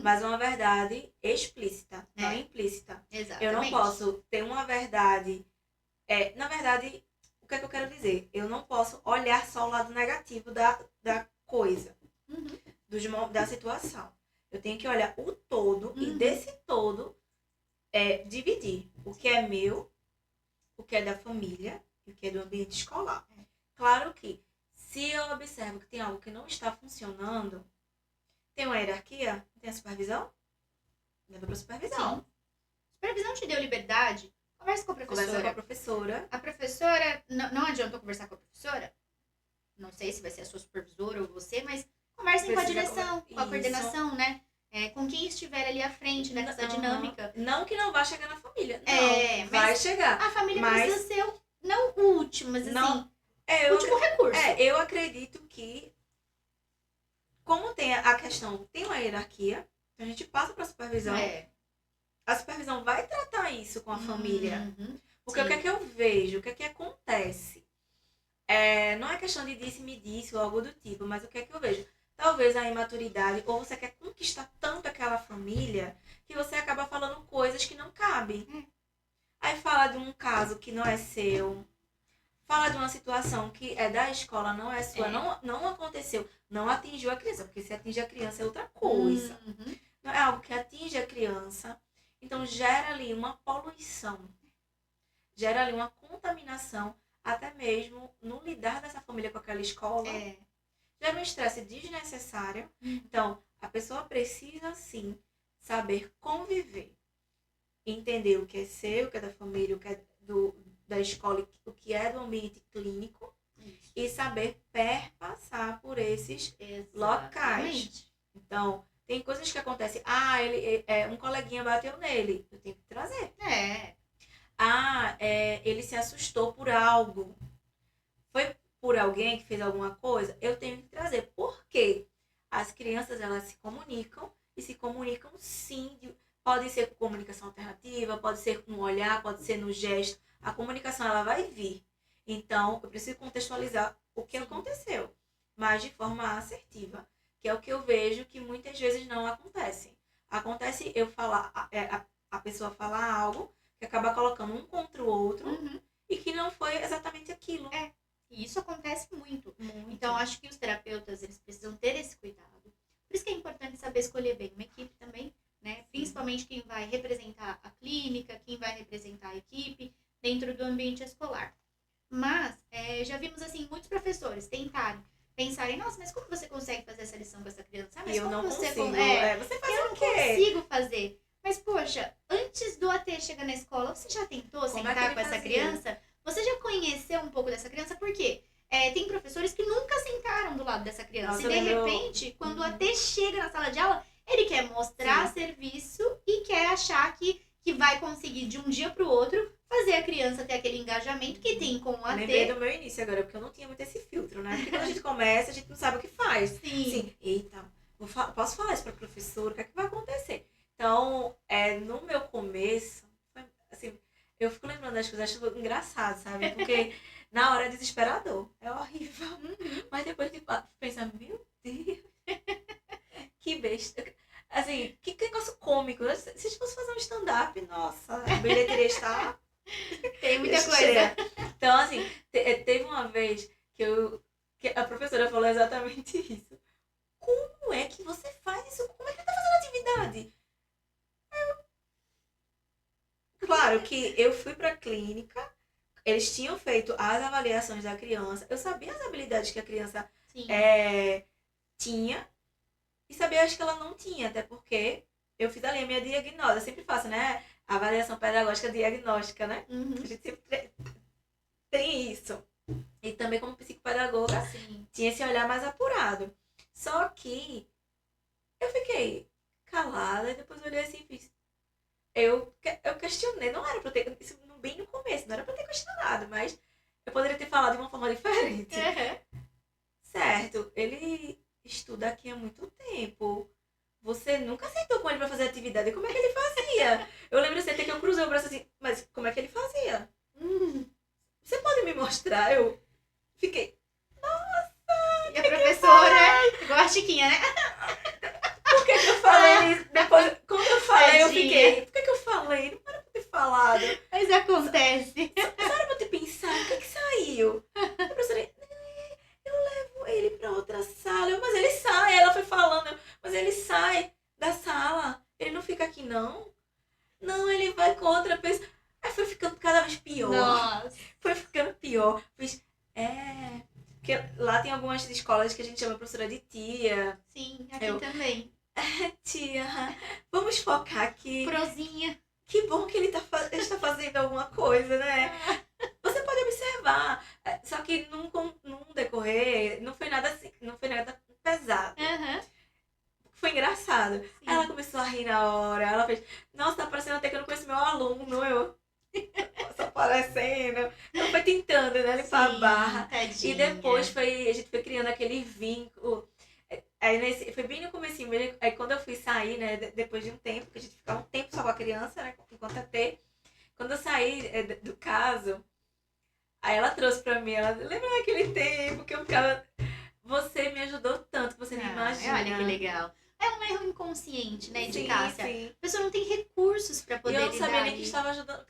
mas uma verdade explícita, não implícita. Exatamente. Eu não posso ter uma verdade. Na verdade, o que é que eu quero dizer? Eu não posso olhar só o lado negativo da coisa, da situação. Eu tenho que olhar o todo e desse todo dividir o que é meu, o que é da família e o que é do ambiente escolar. Claro que se eu observo que tem algo que não está funcionando, tem uma hierarquia, tem a supervisão, leva para a supervisão. Sim. Supervisão te deu liberdade? Conversa com a professora. Conversa com a professora. A professora, não adiantou conversar com a professora? Não sei se vai ser a sua supervisora ou você, mas conversem com a direção, com a coordenação, né? Com quem estiver ali à frente nessa dinâmica. Não que não vá chegar na família. Não, vai chegar. A família precisa ser, não o último, mas assim, o último recurso. Eu acredito que, como tem a questão, tem uma hierarquia, a gente passa para a supervisão. A supervisão vai tratar isso com a família. Porque o que é que eu vejo? O que é que acontece? Não é questão de disse-me disse ou algo do tipo, mas o que é que eu vejo? Talvez a imaturidade, ou você quer conquistar tanto aquela família, que você acaba falando coisas que não cabem. Aí fala de um caso que não é seu, fala de uma situação que é da escola, não é sua, não aconteceu, não atingiu a criança, porque se atinge a criança é outra coisa. Não é algo que atinge a criança. Então, gera ali uma poluição, gera ali uma contaminação, até mesmo no lidar dessa família com aquela escola. Gera um estresse desnecessário. Então, a pessoa precisa, sim, saber conviver. Entender o que é seu, o que é da família, o que é da escola, o que é do ambiente clínico. E saber perpassar por esses locais. Então, tem coisas que acontecem. Um coleguinha bateu nele. Eu tenho que trazer. Ele se assustou por algo. Foi por alguém que fez alguma coisa? Eu tenho que trazer. Por quê? As crianças, elas se comunicam. E se comunicam, sim. Pode ser com comunicação alternativa, pode ser com um olhar, pode ser no gesto. A comunicação, ela vai vir. Então, eu preciso contextualizar o que aconteceu. Mas de forma assertiva. Que é o que eu vejo que muitas vezes não acontece. Acontece eu falar, a pessoa falar algo que acaba colocando um contra o outro e que não foi exatamente aquilo. E isso acontece muito. Então, acho que os terapeutas, eles precisam ter esse cuidado. Por isso que é importante saber escolher bem uma equipe também, né? Principalmente quem vai representar a clínica, quem vai representar a equipe dentro do ambiente escolar. Mas, já vimos, assim, muitos professores pensarem, nossa, mas como você consegue fazer essa lição com essa criança? Mas eu como não você consigo. Você faz eu não consigo fazer. Mas, poxa, antes do AT chegar na escola, você já tentou sentar com essa criança? Você já conheceu um pouco dessa criança? Por quê? Tem professores que nunca sentaram do lado dessa criança. Nossa, e, de repente, quando o AT chega na sala de aula, ele quer mostrar serviço e quer achar que vai conseguir, de um dia para o outro, fazer a criança ter aquele engajamento que tem com o AT. Lembrei do meu início agora, porque eu não tinha muito esse filtro, né? Porque quando a gente começa, a gente não sabe o que faz. Sim. Eita, posso falar isso para a professora? O que é que vai acontecer? Então, no meu começo, assim, eu fico lembrando das coisas, acho engraçado, sabe? Porque na hora é desesperador, é horrível. Mas depois de pensar, meu Deus, que besta. Assim, que negócio cômico. Se a gente fosse fazer um stand-up, nossa, a bilheteria está... Tem muita coisa. Então, assim, teve uma vez que que a professora falou exatamente isso. Como é que você faz isso? Como é que ele tá fazendo atividade? Claro que eu fui pra clínica, eles tinham feito as avaliações da criança, eu sabia as habilidades que a criança Sim. tinha e sabia as que ela não tinha, até porque eu fiz ali a minha diagnose. Eu sempre faço, né? Avaliação pedagógica diagnóstica, né? Uhum. A gente sempre tem isso. E também como psicopedagoga, Sim. tinha esse olhar mais apurado. Só que eu fiquei calada e depois eu olhei assim e fiz. Eu questionei, não era pra eu ter. Isso bem no começo, não era pra eu ter questionado, mas eu poderia ter falado de uma forma diferente. Certo, ele estuda aqui há muito tempo. Você nunca sentou com ele pra fazer atividade. Como é que ele fazia? Eu lembro assim, até que eu cruzei o braço assim, mas como é que ele fazia? Você pode me mostrar? Eu fiquei. E a professora, igual a Chiquinha, né? Por que eu falei isso? Depois, quando eu falei, eu Tadinha. fiquei. Por que eu falei? Não era pra ter falado. Mas acontece. Não era pra ter pensado. O que saiu? A professora, eu levo ele pra outra sala. Mas ele sai. Ela foi falando, mas ele sai da sala. Ele não fica aqui, não? Não, ele vai com outra pessoa. Aí foi ficando cada vez pior. Nossa. Foi ficando pior. Fiz, porque lá tem algumas escolas que a gente chama professora de tia. Sim, aqui também. Tia, vamos focar aqui. Prozinha. Que bom que ele está fazendo alguma coisa, né? Você pode observar. Só que num decorrer, não foi nada assim, não foi nada pesado. Foi engraçado. Sim. Ela começou a rir na hora. Ela fez, nossa, tá parecendo até que eu não conheço meu aluno. Eu só parecendo. Ela foi tentando, né? Limpar a barra. Tadinha. E depois a gente foi criando aquele vínculo. Aí foi bem no comecinho, aí quando eu fui sair, né, depois de um tempo, que a gente ficava um tempo só com a criança, né, enquanto até, quando eu saí do caso, aí ela trouxe pra mim, ela, lembra daquele tempo que eu ficava, você me ajudou tanto, você não imagina. Olha que legal. É um erro inconsciente, né, de Sim, Cássia. sim. A pessoa não tem recursos pra poder E eu não sabia lidar nem que ali. estava ajudando.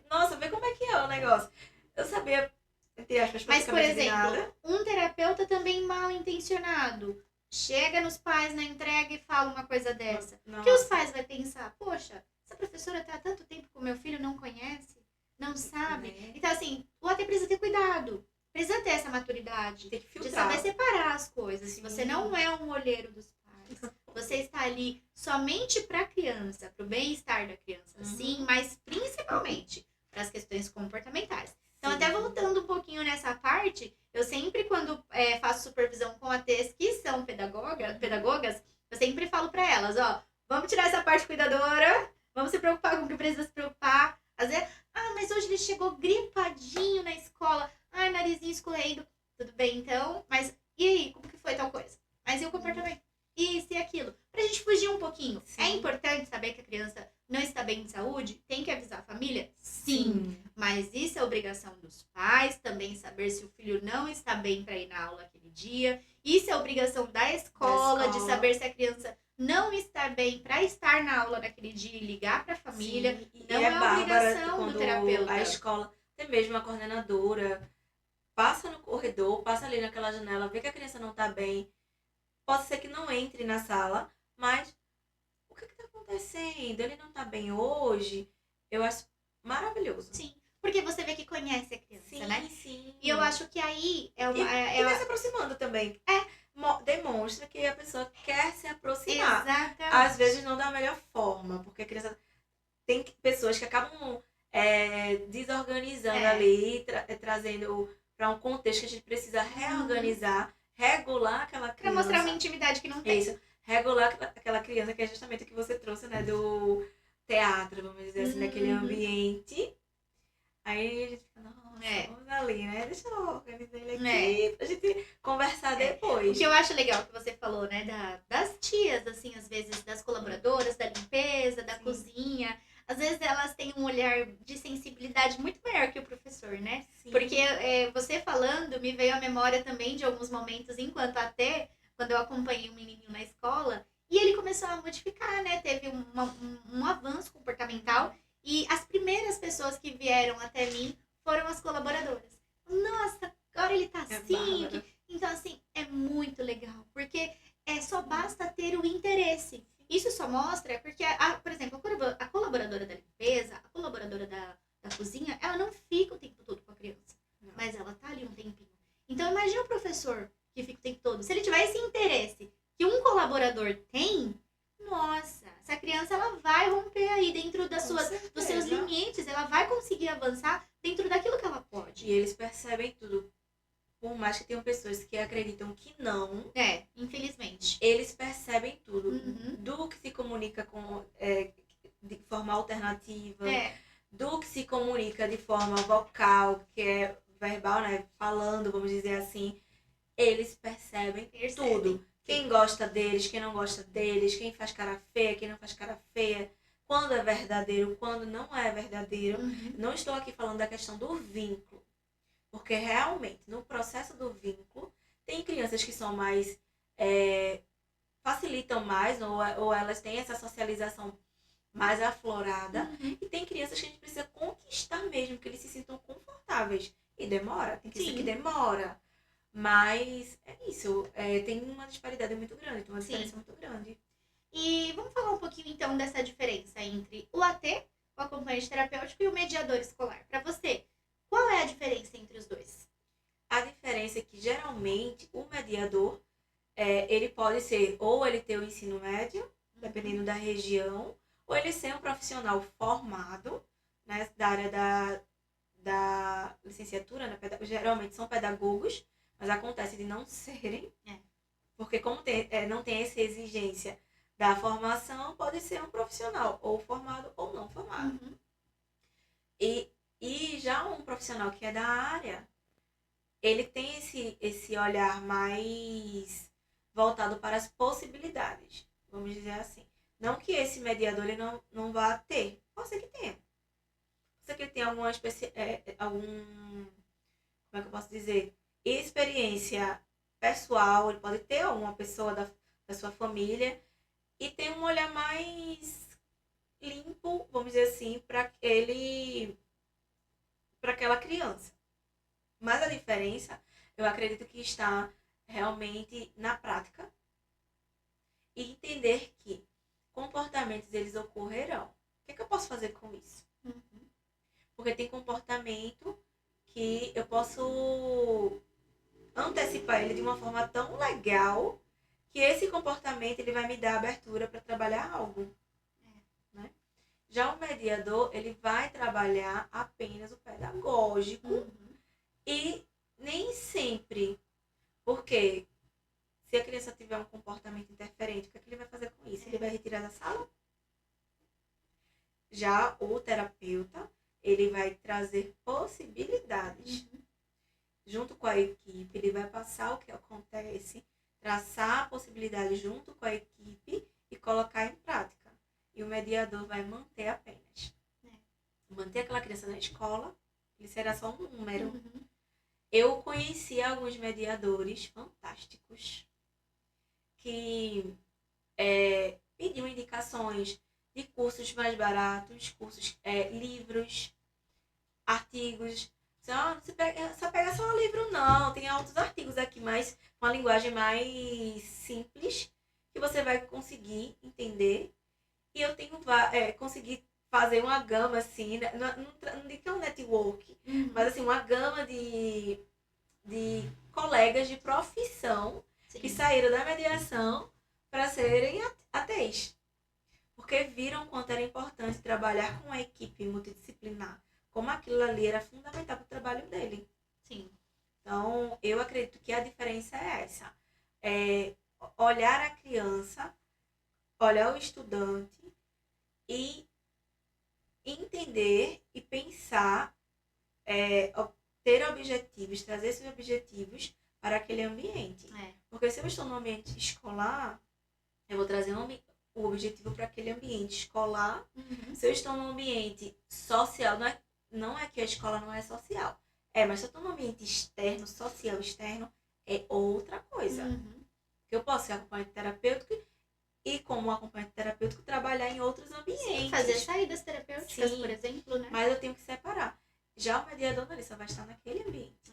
Nossa, vê como é que é o negócio. Eu sabia, entre aspas, Mas, por praticamente de exemplo, nada. um terapeuta também mal intencionado chega nos pais na entrega e fala uma coisa dessa. Nossa. Que os pais vão pensar, poxa, essa professora tá há tanto tempo com meu filho, não conhece, não sabe. Então, assim, o até precisa ter cuidado. Precisa ter essa maturidade Tem que de filtrar. saber separar as coisas. Sim. Você não é um olheiro dos pais. Você está ali somente para a criança, para o bem-estar da criança, sim, mas principalmente para as questões comportamentais. Então, Sim. até voltando um pouquinho nessa parte, eu sempre, quando faço supervisão com ATs que são pedagogas, eu sempre falo para elas, ó, vamos tirar essa parte cuidadora, vamos se preocupar com o que precisa se preocupar. Às vezes, mas hoje ele chegou gripadinho na escola, narizinho escorrendo. Tudo bem, então, mas e aí, como que foi tal coisa? Mas e o comportamento? Isso e aquilo. Pra gente fugir um pouquinho. Sim. É importante saber que a criança não está bem de saúde? Tem que avisar a família? Sim. Mas isso é obrigação dos pais, também saber se o filho não está bem para ir na aula aquele dia. Isso é obrigação da escola, de saber se a criança não está bem para estar na aula naquele dia e ligar para a família. Sim. Não é obrigação do terapeuta. A escola, até mesmo a coordenadora, passa no corredor, passa ali naquela janela, vê que a criança não está bem. Pode ser que não entre na sala, mas o que está acontecendo? Ele não está bem hoje? Eu acho maravilhoso. Sim, porque você vê que conhece a criança, né? Sim. E eu acho que aí E vai se aproximando também. Demonstra que a pessoa quer se aproximar. Exatamente. Às vezes não da melhor forma, porque a criança tem pessoas que acabam desorganizando ali, trazendo para um contexto que a gente precisa reorganizar, regular aquela criança. Pra mostrar uma intimidade que não tem. Isso, regular aquela criança, que é justamente o que você trouxe, né, do teatro, vamos dizer assim, daquele ambiente. Aí a gente fica, nossa, vamos ali, né? Deixa eu organizar ele aqui pra gente conversar depois. O que eu acho legal que você falou, né, das tias, assim, às vezes, das colaboradoras, da limpeza, da cozinha. Às vezes elas têm um olhar de sensibilidade muito maior que o professor, né? Sim. Porque você falando, me veio à memória também de alguns momentos, enquanto até, quando eu acompanhei um menininho na escola, e ele começou a modificar, né? Teve um avanço comportamental, e as primeiras pessoas que vieram até mim foram as colaboradoras. Nossa, agora ele tá assim. Então, assim, é muito legal, porque só basta ter o interesse. Isso só mostra porque, por exemplo, a colaboradora da limpeza, a colaboradora da cozinha, ela não fica o tempo todo com a criança, Não. mas ela tá ali um tempinho. Então, imagina o professor que fica o tempo todo. Se ele tiver esse interesse que um colaborador tem, nossa, essa criança ela vai romper aí dentro dos seus limites, ela vai conseguir avançar dentro daquilo que ela pode. E eles percebem tudo. Por mais que tenham pessoas que acreditam que não. Infelizmente. Eles percebem tudo. Uhum. Do que se comunica de forma alternativa. É. Do que se comunica de forma vocal, que é verbal, né? Falando, vamos dizer assim. Eles percebem tudo. Quem gosta deles, quem não gosta deles, quem faz cara feia, quem não faz cara feia. Quando é verdadeiro, quando não é verdadeiro. Uhum. Não estou aqui falando da questão do vínculo. Porque realmente, no processo do vínculo, tem crianças que são mais... facilitam mais, ou elas têm essa socialização mais aflorada. Uhum. E tem crianças que a gente precisa conquistar mesmo, que eles se sintam confortáveis. E demora, tem criança que demora. Mas é isso, tem uma disparidade muito grande, tem uma diferença muito grande. E vamos falar um pouquinho então dessa diferença entre o AT, o acompanhante terapêutico, e o mediador escolar. Para você, qual é a diferença entre os dois? A diferença é que geralmente o mediador, ele pode ser ou ele ter o ensino médio, dependendo da região, ou ele ser um profissional formado, né, da área da licenciatura, né, geralmente são pedagogos, mas acontece de não serem, porque como não tem essa exigência da formação, pode ser um profissional, ou formado ou não formado. Uhum. E já um profissional que é da área, ele tem esse olhar mais voltado para as possibilidades, vamos dizer assim. Não que esse mediador ele não vá ter, pode ser que tenha. Pode ser que ele tenha como é que eu posso dizer, experiência pessoal, ele pode ter alguma pessoa da sua família e tem um olhar mais limpo, vamos dizer assim, para aquela criança. Mas a diferença, eu acredito que está realmente na prática e entender que comportamentos eles ocorrerão. O que eu posso fazer com isso? Uhum. Porque tem comportamento que eu posso antecipar ele de uma forma tão legal que esse comportamento ele vai me dar abertura para trabalhar algo. Né? Já o mediador, ele vai trabalhar apenas o pedagógico e nem sempre. Porque se a criança tiver um comportamento interferente, o que ele vai fazer com isso? Ele vai retirar da sala? Já o terapeuta, ele vai trazer possibilidades. Junto com a equipe, ele vai passar o que acontece, traçar a possibilidade junto com a equipe e colocar em prática. E o mediador vai manter apenas. Manter aquela criança na escola, ele será só um número. Eu conheci alguns mediadores fantásticos que pediam indicações de cursos mais baratos, cursos, livros, artigos. Só pega só um livro, não. Tem outros artigos aqui, mas com uma linguagem mais simples, que você vai conseguir entender. E eu tenho consegui fazer uma gama, assim, não digo que é um network, mas assim, uma gama de colegas de profissão que saíram da mediação para serem ATs. Porque viram quanto era importante trabalhar com uma equipe multidisciplinar. Como aquilo ali era fundamental para o trabalho dele. Sim. Então, eu acredito que a diferença é essa. Olhar a criança, olhar o estudante e entender e pensar, ter objetivos, trazer esses objetivos para aquele ambiente. Porque se eu estou no ambiente escolar, eu vou trazer o objetivo para aquele ambiente escolar. Se eu estou no ambiente social, não é que a escola não é social. Mas se eu estou no ambiente externo, social externo, é outra coisa. Que eu posso ser acompanhante terapêutico e, como acompanhante terapêutico, trabalhar em outros ambientes. Sim, fazer saídas terapêuticas, por exemplo, né? Mas eu tenho que separar. Já o mediador, ele só vai estar naquele ambiente.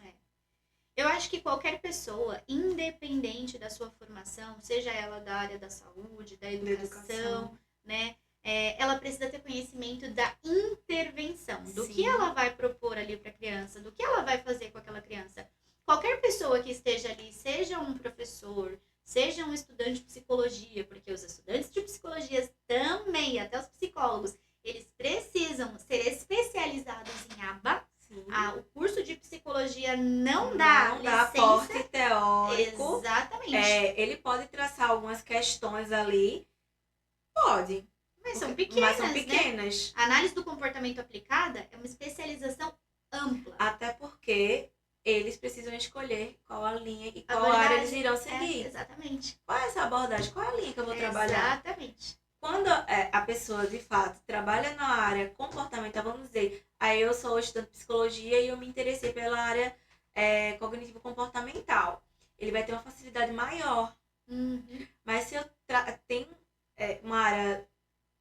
Eu acho que qualquer pessoa, independente da sua formação, seja ela da área da saúde, da educação, né? Ela precisa ter conhecimento da intervenção, do que Sim. ela vai propor ali para a criança, do que ela vai fazer com aquela criança. Qualquer pessoa que esteja ali, seja um professor, seja um estudante de psicologia, porque os estudantes de psicologia também, até os psicólogos, eles precisam ser especializados em ABA. Sim. O curso de psicologia não dá licença. Aporte teórico. Exatamente. Ele pode traçar algumas questões ali. Pode. Mas são pequenas, Né? A análise do comportamento aplicada é uma especialização ampla. Até porque eles precisam escolher qual a linha e qual área eles irão seguir. Exatamente. Qual é essa abordagem? Qual é a linha que eu vou trabalhar? Exatamente. Quando a pessoa, de fato, trabalha na área comportamental, vamos dizer, aí eu sou estudante de psicologia e eu me interessei pela área cognitivo-comportamental. Ele vai ter uma facilidade maior. Uhum. Mas se eu tenho uma área,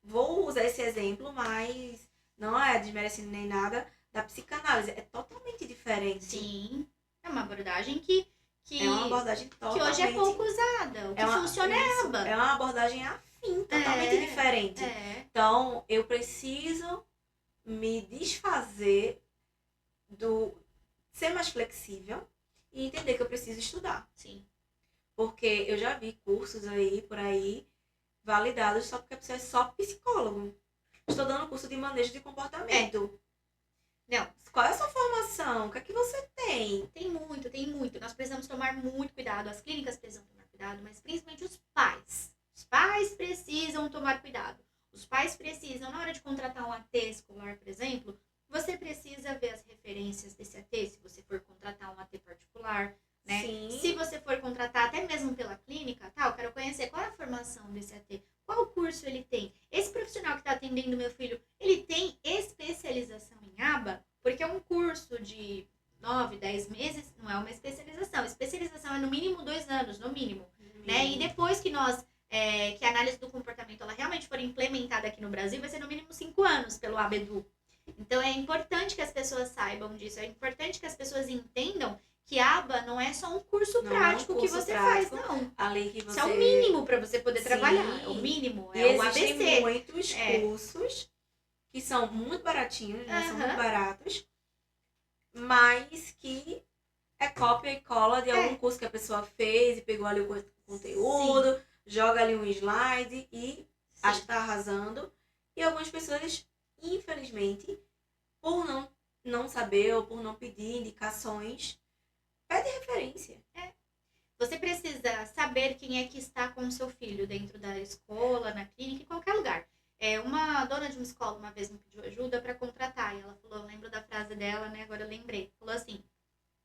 vou usar esse exemplo, mas não é desmerecendo nem nada, da psicanálise. É totalmente diferente. Sim. É uma abordagem que é uma abordagem totalmente... que hoje é pouco usada. O que funciona é ABA. É uma abordagem afim, totalmente diferente. Então, eu preciso me desfazer ser mais flexível e entender que eu preciso estudar. Sim. Porque eu já vi cursos por aí, validados só porque a pessoa é só psicólogo. Estou dando curso de manejo de comportamento. Não. Qual é a sua formação? O que é que você tem? Tem muito. Nós precisamos tomar muito cuidado. As clínicas precisam tomar cuidado, mas principalmente os pais. Os pais precisam tomar cuidado. Os pais precisam, na hora de contratar um AT escolar, por exemplo, você precisa ver as referências desse AT, se você for contratar um AT particular, né? Sim. Se você for contratar até mesmo pela clínica, eu quero conhecer qual é a formação desse AT, qual curso ele tem. Esse profissional que está atendendo meu filho, ele tem especialização em ABA, porque é um curso de 9, 10 meses, não é uma especialização. Especialização é no mínimo 2 anos, no mínimo. Né? E depois que que a análise do comportamento ela realmente for implementada aqui no Brasil, vai ser no mínimo 5 anos pelo ABEDU. Então é importante que as pessoas saibam disso, é importante que as pessoas entendam que ABA não é só um curso prático que você faz, não. Ali que você... Isso é o mínimo para você poder trabalhar, é o mínimo, é o ABC. Existem muitos cursos que são muito baratinhos, né? São muito baratos, mas que é cópia e cola de algum curso que a pessoa fez e pegou ali o conteúdo, joga ali um slide e acha que tá arrasando. E algumas pessoas, infelizmente, por não saber ou por não pedir indicações, pede referência. Você precisa saber quem é que está com o seu filho dentro da escola, na clínica, em qualquer lugar. Uma dona de uma escola uma vez me pediu ajuda para contratar. E ela falou, eu lembro da frase dela, né? Agora eu lembrei. Falou assim,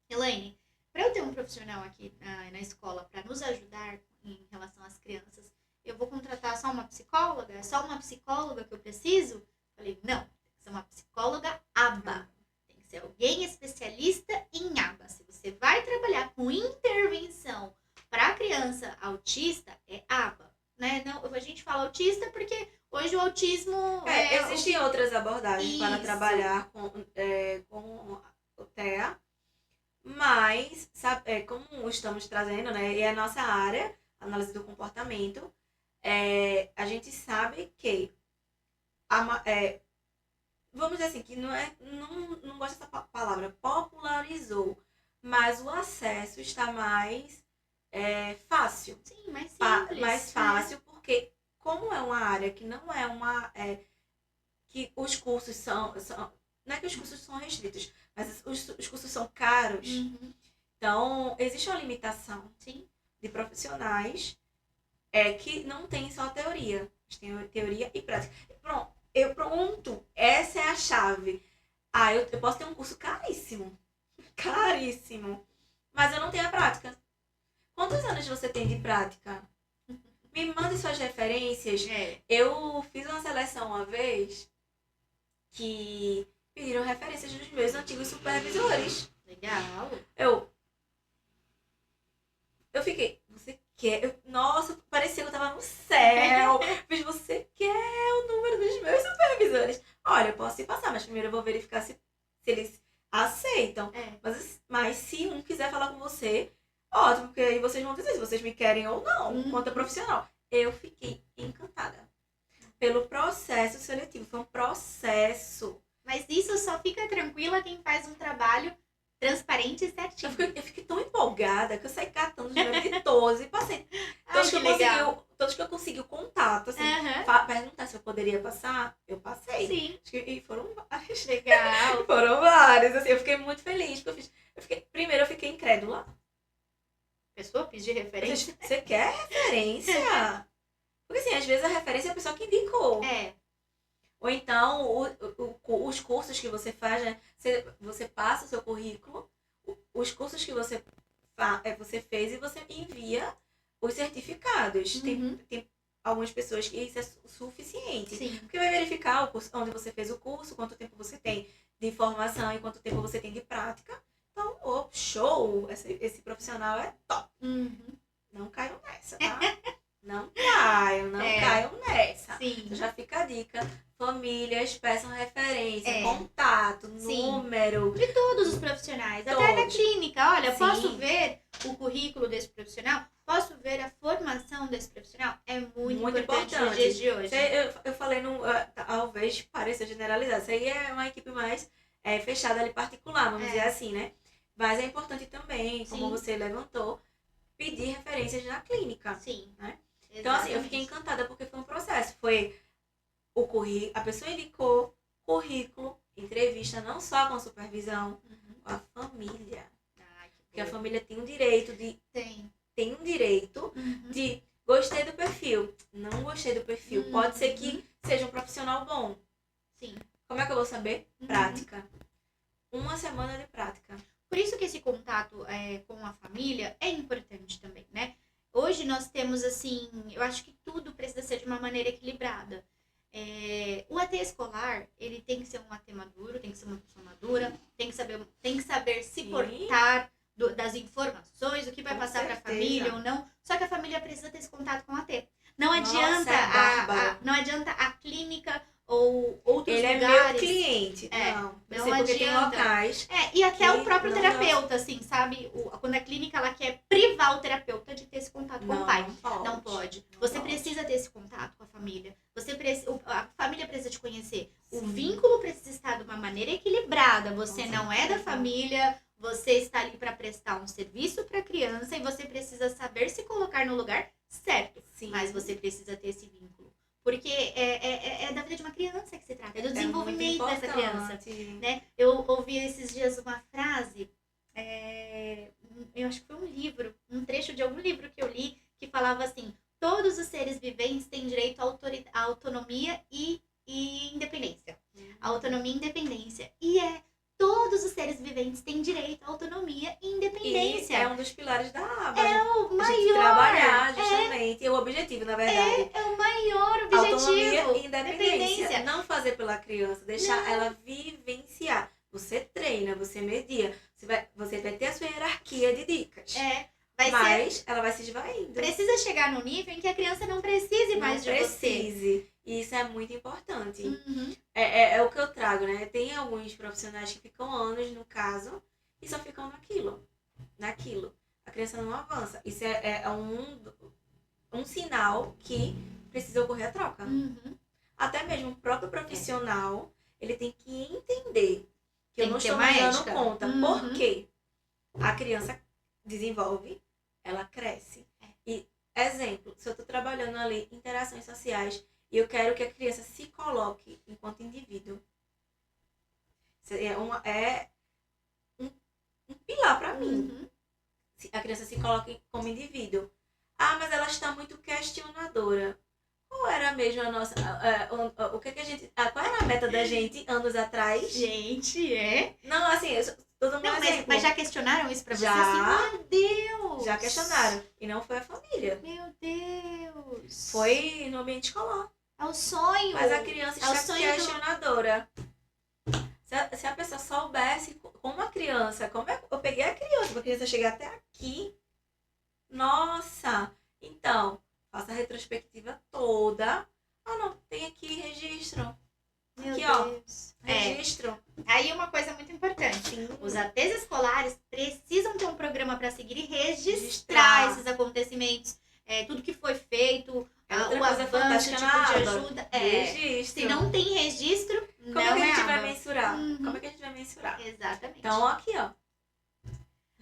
Elaine, para eu ter um profissional aqui na escola para nos ajudar em relação às crianças, eu vou contratar só uma psicóloga? É só uma psicóloga que eu preciso? Falei, não, tem que ser uma psicóloga ABA. Tem que ser alguém especialista em ABA. Se você vai trabalhar com intervenção para criança autista, é ABA. Né? Não, a gente fala autista porque hoje o autismo... Existem outras abordagens para trabalhar com o TEA, mas como estamos trazendo, né, e é a nossa área, análise do comportamento, a gente sabe que vamos dizer assim, que não gosto dessa palavra, popularizou, mas o acesso está mais fácil. Sim, mais simples. Mais fácil, porque como é uma área que não é uma... que os cursos são... Não é que os cursos são restritos, mas os cursos são caros. Uhum. Então, existe uma limitação de profissionais que não tem só teoria. Eles têm teoria e prática. Pronto, essa é a chave. Eu posso ter um curso caríssimo. Caríssimo. Mas eu não tenho a prática. Quantos anos você tem de prática? Me mande suas referências. Eu fiz uma seleção uma vez que pediram referências dos meus antigos supervisores. Legal. Eu fiquei, você quer? Nossa, parecia que eu tava no céu. Mas você quer o número dos meus supervisores? Olha, eu posso te passar, mas primeiro eu vou verificar se eles aceitam. É. Mas se um quiser falar com você, ótimo, porque aí vocês vão dizer se vocês me querem ou não, quanto profissional. Eu fiquei encantada pelo processo seletivo. Foi um processo. Mas isso só fica tranquila quem faz um trabalho transparente e certinho. Eu fiquei tão empolgada que eu saí catando os números de todos e passei. Todos que eu consegui o contato, assim, perguntar se eu poderia passar, eu passei. Sim. E foram vários. Legal. Foram vários, assim, eu fiquei muito feliz. Porque primeiro eu fiquei incrédula. Pessoa pedir referência. Você quer referência? Porque assim, às vezes a referência é a pessoa que indicou. É. Ou então, os cursos que você faz, né? Você passa o seu currículo, os cursos que você fez e você envia os certificados. Tem algumas pessoas que isso é suficiente. Sim. Porque vai verificar o curso, onde você fez o curso, quanto tempo você tem de formação e quanto tempo você tem de prática. Então, show! Esse profissional é top. Não caiam nessa, tá? Não caiam nessa. Sim. Então já fica a dica. Famílias, peçam referência, contato, número. De todos os profissionais. Até na clínica. Olha, Sim. posso ver o currículo desse profissional? Posso ver a formação desse profissional? É muito importante nos dias de hoje. Eu falei, talvez pareça generalizado. Isso aí é uma equipe mais fechada ali, particular, vamos dizer assim, né? Mas é importante também, como você levantou, pedir referências na clínica. Sim. Né? Então, assim, eu fiquei encantada porque foi um processo. Foi a pessoa indicou currículo, entrevista, não só com a supervisão, com a família. Porque a família tem um direito de... Tem um direito de... Gostei do perfil. Não gostei do perfil. Pode ser que seja um profissional bom. Sim. Como é que eu vou saber? Prática. 1 semana de prática. Por isso que esse contato com a família é importante também, né? Hoje nós temos, assim, eu acho que tudo precisa ser de uma maneira equilibrada. O AT escolar, ele tem que ser um AT maduro, tem que ser uma pessoa madura, tem que saber se portar das informações, o que vai passar para a família ou não. Só que a família precisa ter esse contato com o AT. Não adianta a clínica ou outros lugares. Ele é meu cliente. Não porque adianta. tem locais. E até o próprio terapeuta, assim, sabe? Quando a clínica ela quer privar o terapeuta de ter esse contato com o pai. Não pode. Você precisa ter esse contato com a família. A família precisa te conhecer. Sim. O vínculo precisa estar de uma maneira equilibrada. Você não é da família, você está ali para prestar um serviço para a criança e você precisa saber se colocar no lugar certo. Sim. Mas você precisa ter esse vínculo. Porque é da vida de uma criança que se trata, é do desenvolvimento dessa criança. Né? Eu ouvi esses dias uma frase, eu acho que foi um trecho de algum livro que eu li, que falava assim: todos os seres viventes têm direito à autonomia e independência. Autonomia e independência. Todos os seres viventes têm direito à autonomia e independência. E é um dos pilares da aba. É o maior. Trabalhar, justamente. É o objetivo, na verdade. É o maior objetivo. Autonomia e independência. Não fazer pela criança, deixar ela vivenciar. Você treina, você media. Você vai ter a sua hierarquia de dicas. Mas ela vai se esvaindo. Precisa chegar no nível em que a criança não precise mais de você. E isso é muito importante. É o que eu trago, né? Tem alguns profissionais que ficam anos, no caso, e só ficam naquilo. A criança não avança. Isso é um sinal que precisa ocorrer a troca. Até mesmo o próprio profissional, ele tem que entender que eu não estou mais dando conta. Por quê? A criança desenvolve, ela cresce. E, exemplo, se eu estou trabalhando ali interações sociais e eu quero que a criança se coloque enquanto indivíduo, é um pilar para mim. A criança se coloque como indivíduo. Mas ela está muito questionadora. Qual era mesmo a nossa... o que a gente... qual era a meta da gente anos atrás? Não, assim... Mas já questionaram isso pra você? Já. Meu Deus! Já questionaram. E não foi a família. Meu Deus! Foi no ambiente escolar. É o sonho! Mas a criança está questionadora. Se a pessoa soubesse como a criança... eu peguei a criança chegar até aqui. Nossa! Então, faça a retrospectiva toda. Não, tem aqui registro. Meu aqui, Deus. Registro. Aí uma coisa muito importante. Sim. Os ATs escolares precisam ter um programa para seguir e registrar esses acontecimentos. Tudo que foi feito, o avanço, o tipo de ajuda. Registro. Se não tem registro, como é que a gente vai aba. mensurar? Como é que a gente vai mensurar? Exatamente. Então, aqui, ó.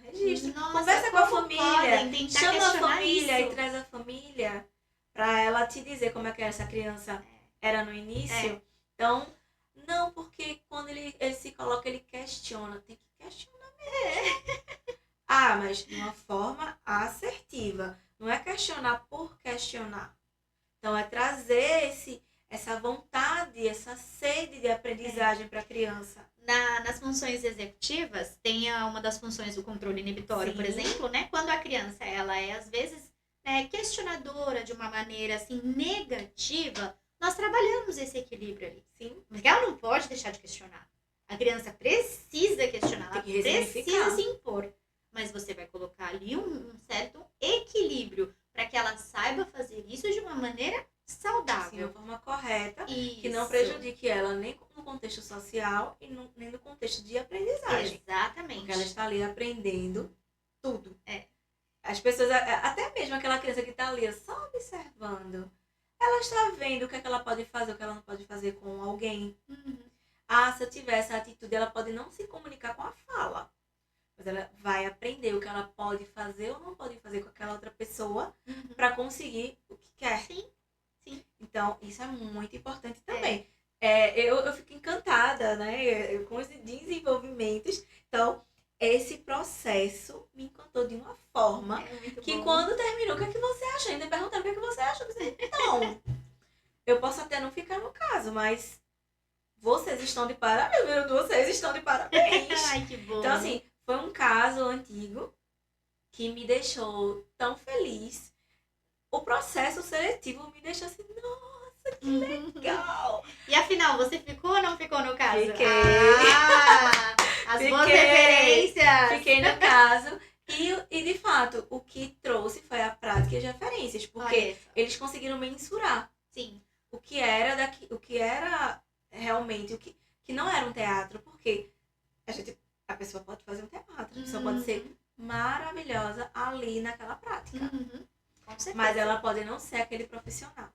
Registro. Nossa, conversa com a família. Chama a família isso. e traz a família pra ela te dizer como é que essa criança era no início. Então, não, porque quando ele se coloca, ele questiona. Tem que questionar mesmo. Mas de uma forma assertiva. Não é questionar por questionar. Então, é trazer essa vontade, essa sede de aprendizagem para a criança. Nas funções executivas, tem uma das funções do controle inibitório, Sim. por exemplo, né? Quando a criança ela é, às vezes, questionadora de uma maneira assim, negativa, nós trabalhamos esse equilíbrio ali. Sim. Porque ela não pode deixar de questionar. A criança precisa questionar, ela precisa se impor. Mas você vai colocar ali um certo equilíbrio para que ela saiba fazer isso de uma maneira saudável. Sim, de uma forma correta, isso. Que não prejudique ela nem no contexto social e nem no contexto de aprendizagem. Exatamente. Porque ela está ali aprendendo tudo. As pessoas, até mesmo aquela criança que está ali só observando, ela está vendo o que é que ela pode fazer, o que ela não pode fazer com alguém. Se eu tiver essa atitude, ela pode não se comunicar com a fala. Mas ela vai aprender o que ela pode fazer ou não pode fazer com aquela outra pessoa para conseguir o que quer. Sim. Então, isso é muito importante também. Eu fico encantada, né, com os desenvolvimentos. Então, esse processo me encantou de uma forma que bom. Quando terminou, o que é que você acha? Ainda perguntaram o que é que você acha. Não. Eu posso até não ficar no caso, mas vocês estão de parabéns. Vocês estão de parabéns. Ai, que bom. Então, assim, foi um caso antigo que me deixou tão feliz. O processo seletivo me deixou assim, nossa, que legal! E afinal, você ficou ou não ficou no caso? Fiquei. As boas referências! Fiquei no caso. E, de fato, o que trouxe foi a prática e as referências. Porque eles conseguiram mensurar. Sim. O que era realmente, que não era um teatro. Porque a pessoa pode fazer um teatro. A pessoa pode ser maravilhosa ali naquela prática. Com certeza. Mas ela pode não ser aquele profissional.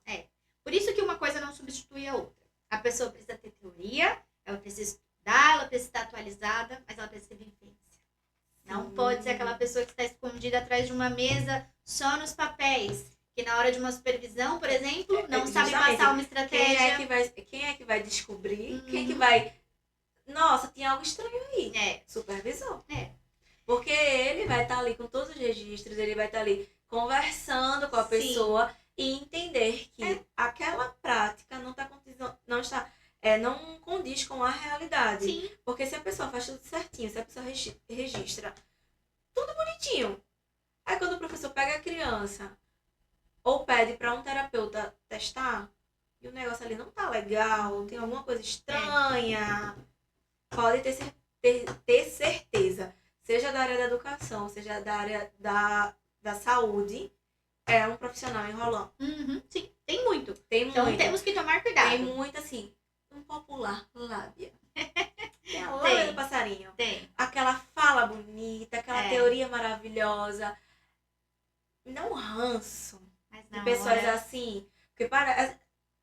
Por isso que uma coisa não substitui a outra. A pessoa precisa ter teoria, ela precisa estudar, ela precisa estar atualizada, mas ela precisa ter vivência. Não pode ser aquela pessoa que está escondida atrás de uma mesa só nos papéis. Que na hora de uma supervisão, por exemplo, não sabe passar uma estratégia. Quem é que vai descobrir? Quem é que vai... Nossa, tinha algo estranho aí. Supervisor. Porque ele vai estar ali com todos os registros, ele vai estar ali conversando com a pessoa e entender que aquela prática não condiz com a realidade. Sim. Porque se a pessoa faz tudo certinho, se a pessoa registra tudo bonitinho, aí quando o professor pega a criança ou pede para um terapeuta testar e o negócio ali não tá legal, tem alguma coisa estranha, pode ter certeza, seja da área da educação, seja da área da saúde, é um profissional enrolando. Sim, tem muito. Então temos que tomar cuidado. Tem muito assim, um popular lábia. Tem a lábia do passarinho. Tem. Aquela fala bonita, aquela teoria maravilhosa. Não ranço de pessoas assim. Porque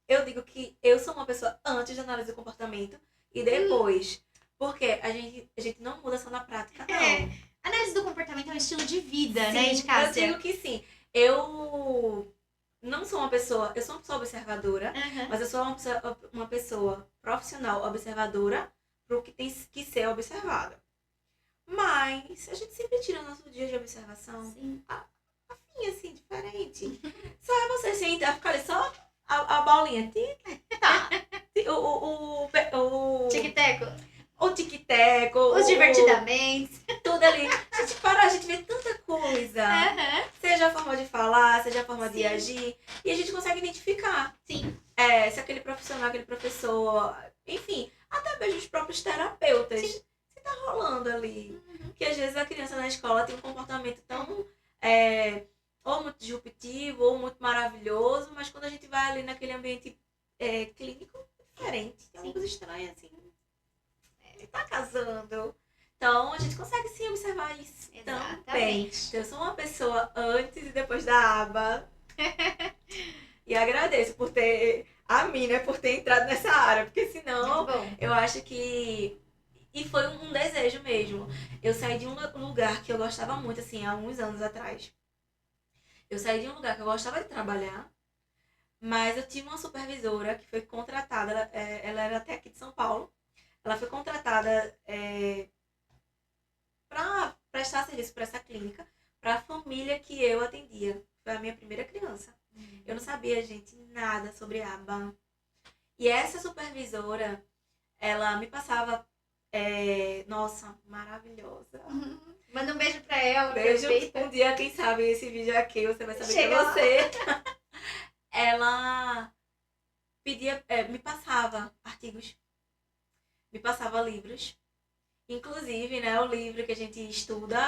eu digo que eu sou uma pessoa antes de análise do comportamento e depois. Porque a gente não muda só na prática, não. Análise do comportamento é um estilo de vida, Sim, né, Cássia? Eu digo que sim. Eu não sou uma pessoa... Eu sou uma pessoa observadora, mas eu sou uma pessoa profissional observadora pro que tem que ser observado. Mas a gente sempre tira o nosso dia de observação. Sim. Afim, assim, diferente. Só é você sentar, ficar ali só a bolinha. Tá. O Tic-teco. O tic-teco. Os divertidamente. Tudo ali. A gente vê tanta coisa. Seja a forma de falar, seja a forma de agir. E a gente consegue identificar. Sim. Se aquele profissional, aquele professor, enfim, até mesmo os próprios terapeutas. Sim. Se tá rolando ali. Que às vezes a criança na escola tem um comportamento tão ou muito disruptivo, ou muito maravilhoso, mas quando a gente vai ali naquele ambiente clínico, é diferente. Tem uma coisa estranha, assim. Tá casando. Então, a gente consegue sim observar isso também. Exatamente. Então, eu sou uma pessoa antes e depois da aba. E agradeço por ter, a mim, né, por ter entrado nessa área. Porque senão, Muito bom. eu acho que... E foi um desejo mesmo. Eu saí de um lugar que eu gostava muito, assim, há uns anos atrás. Eu saí de um lugar que eu gostava de trabalhar, mas eu tive uma supervisora que foi contratada, ela era até aqui de São Paulo. Ela foi contratada para prestar serviço para essa clínica, para a família que eu atendia. Foi a minha primeira criança. Eu não sabia, gente, nada sobre aba. E essa supervisora, ela me passava, nossa, maravilhosa. Manda um beijo pra ela. Beijo, Aproveita. um dia, quem sabe, esse vídeo aqui, você vai saber que Chega é lá. você. Ela pedia, me passava artigos, me passava livros. Inclusive, né, o livro que a gente estuda,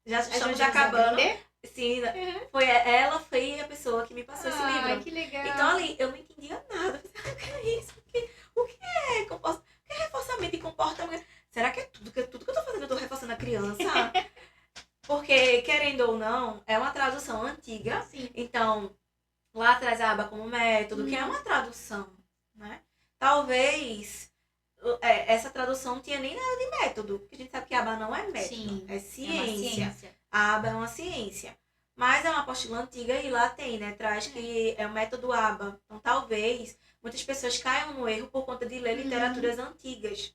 já estamos acabando. Sim, ela foi a pessoa que me passou esse livro. Que legal. Então ali, eu não entendia nada. Eu pensei, o que é isso? O que é reforçamento de comportamento? Será que é tudo que eu tô fazendo? Eu tô reforçando a criança? Porque, querendo ou não, é uma tradução antiga. Sim. Então, lá atrás a aba como método, que é uma tradução, né? Talvez essa tradução não tinha nem nada de método. Porque a gente sabe que a aba não é método, Sim, é é uma ciência. ciência. A aba é uma ciência. Mas é uma apostila antiga e lá tem, né? Traz que é o método aba. Então, talvez muitas pessoas caiam no erro por conta de ler literaturas antigas.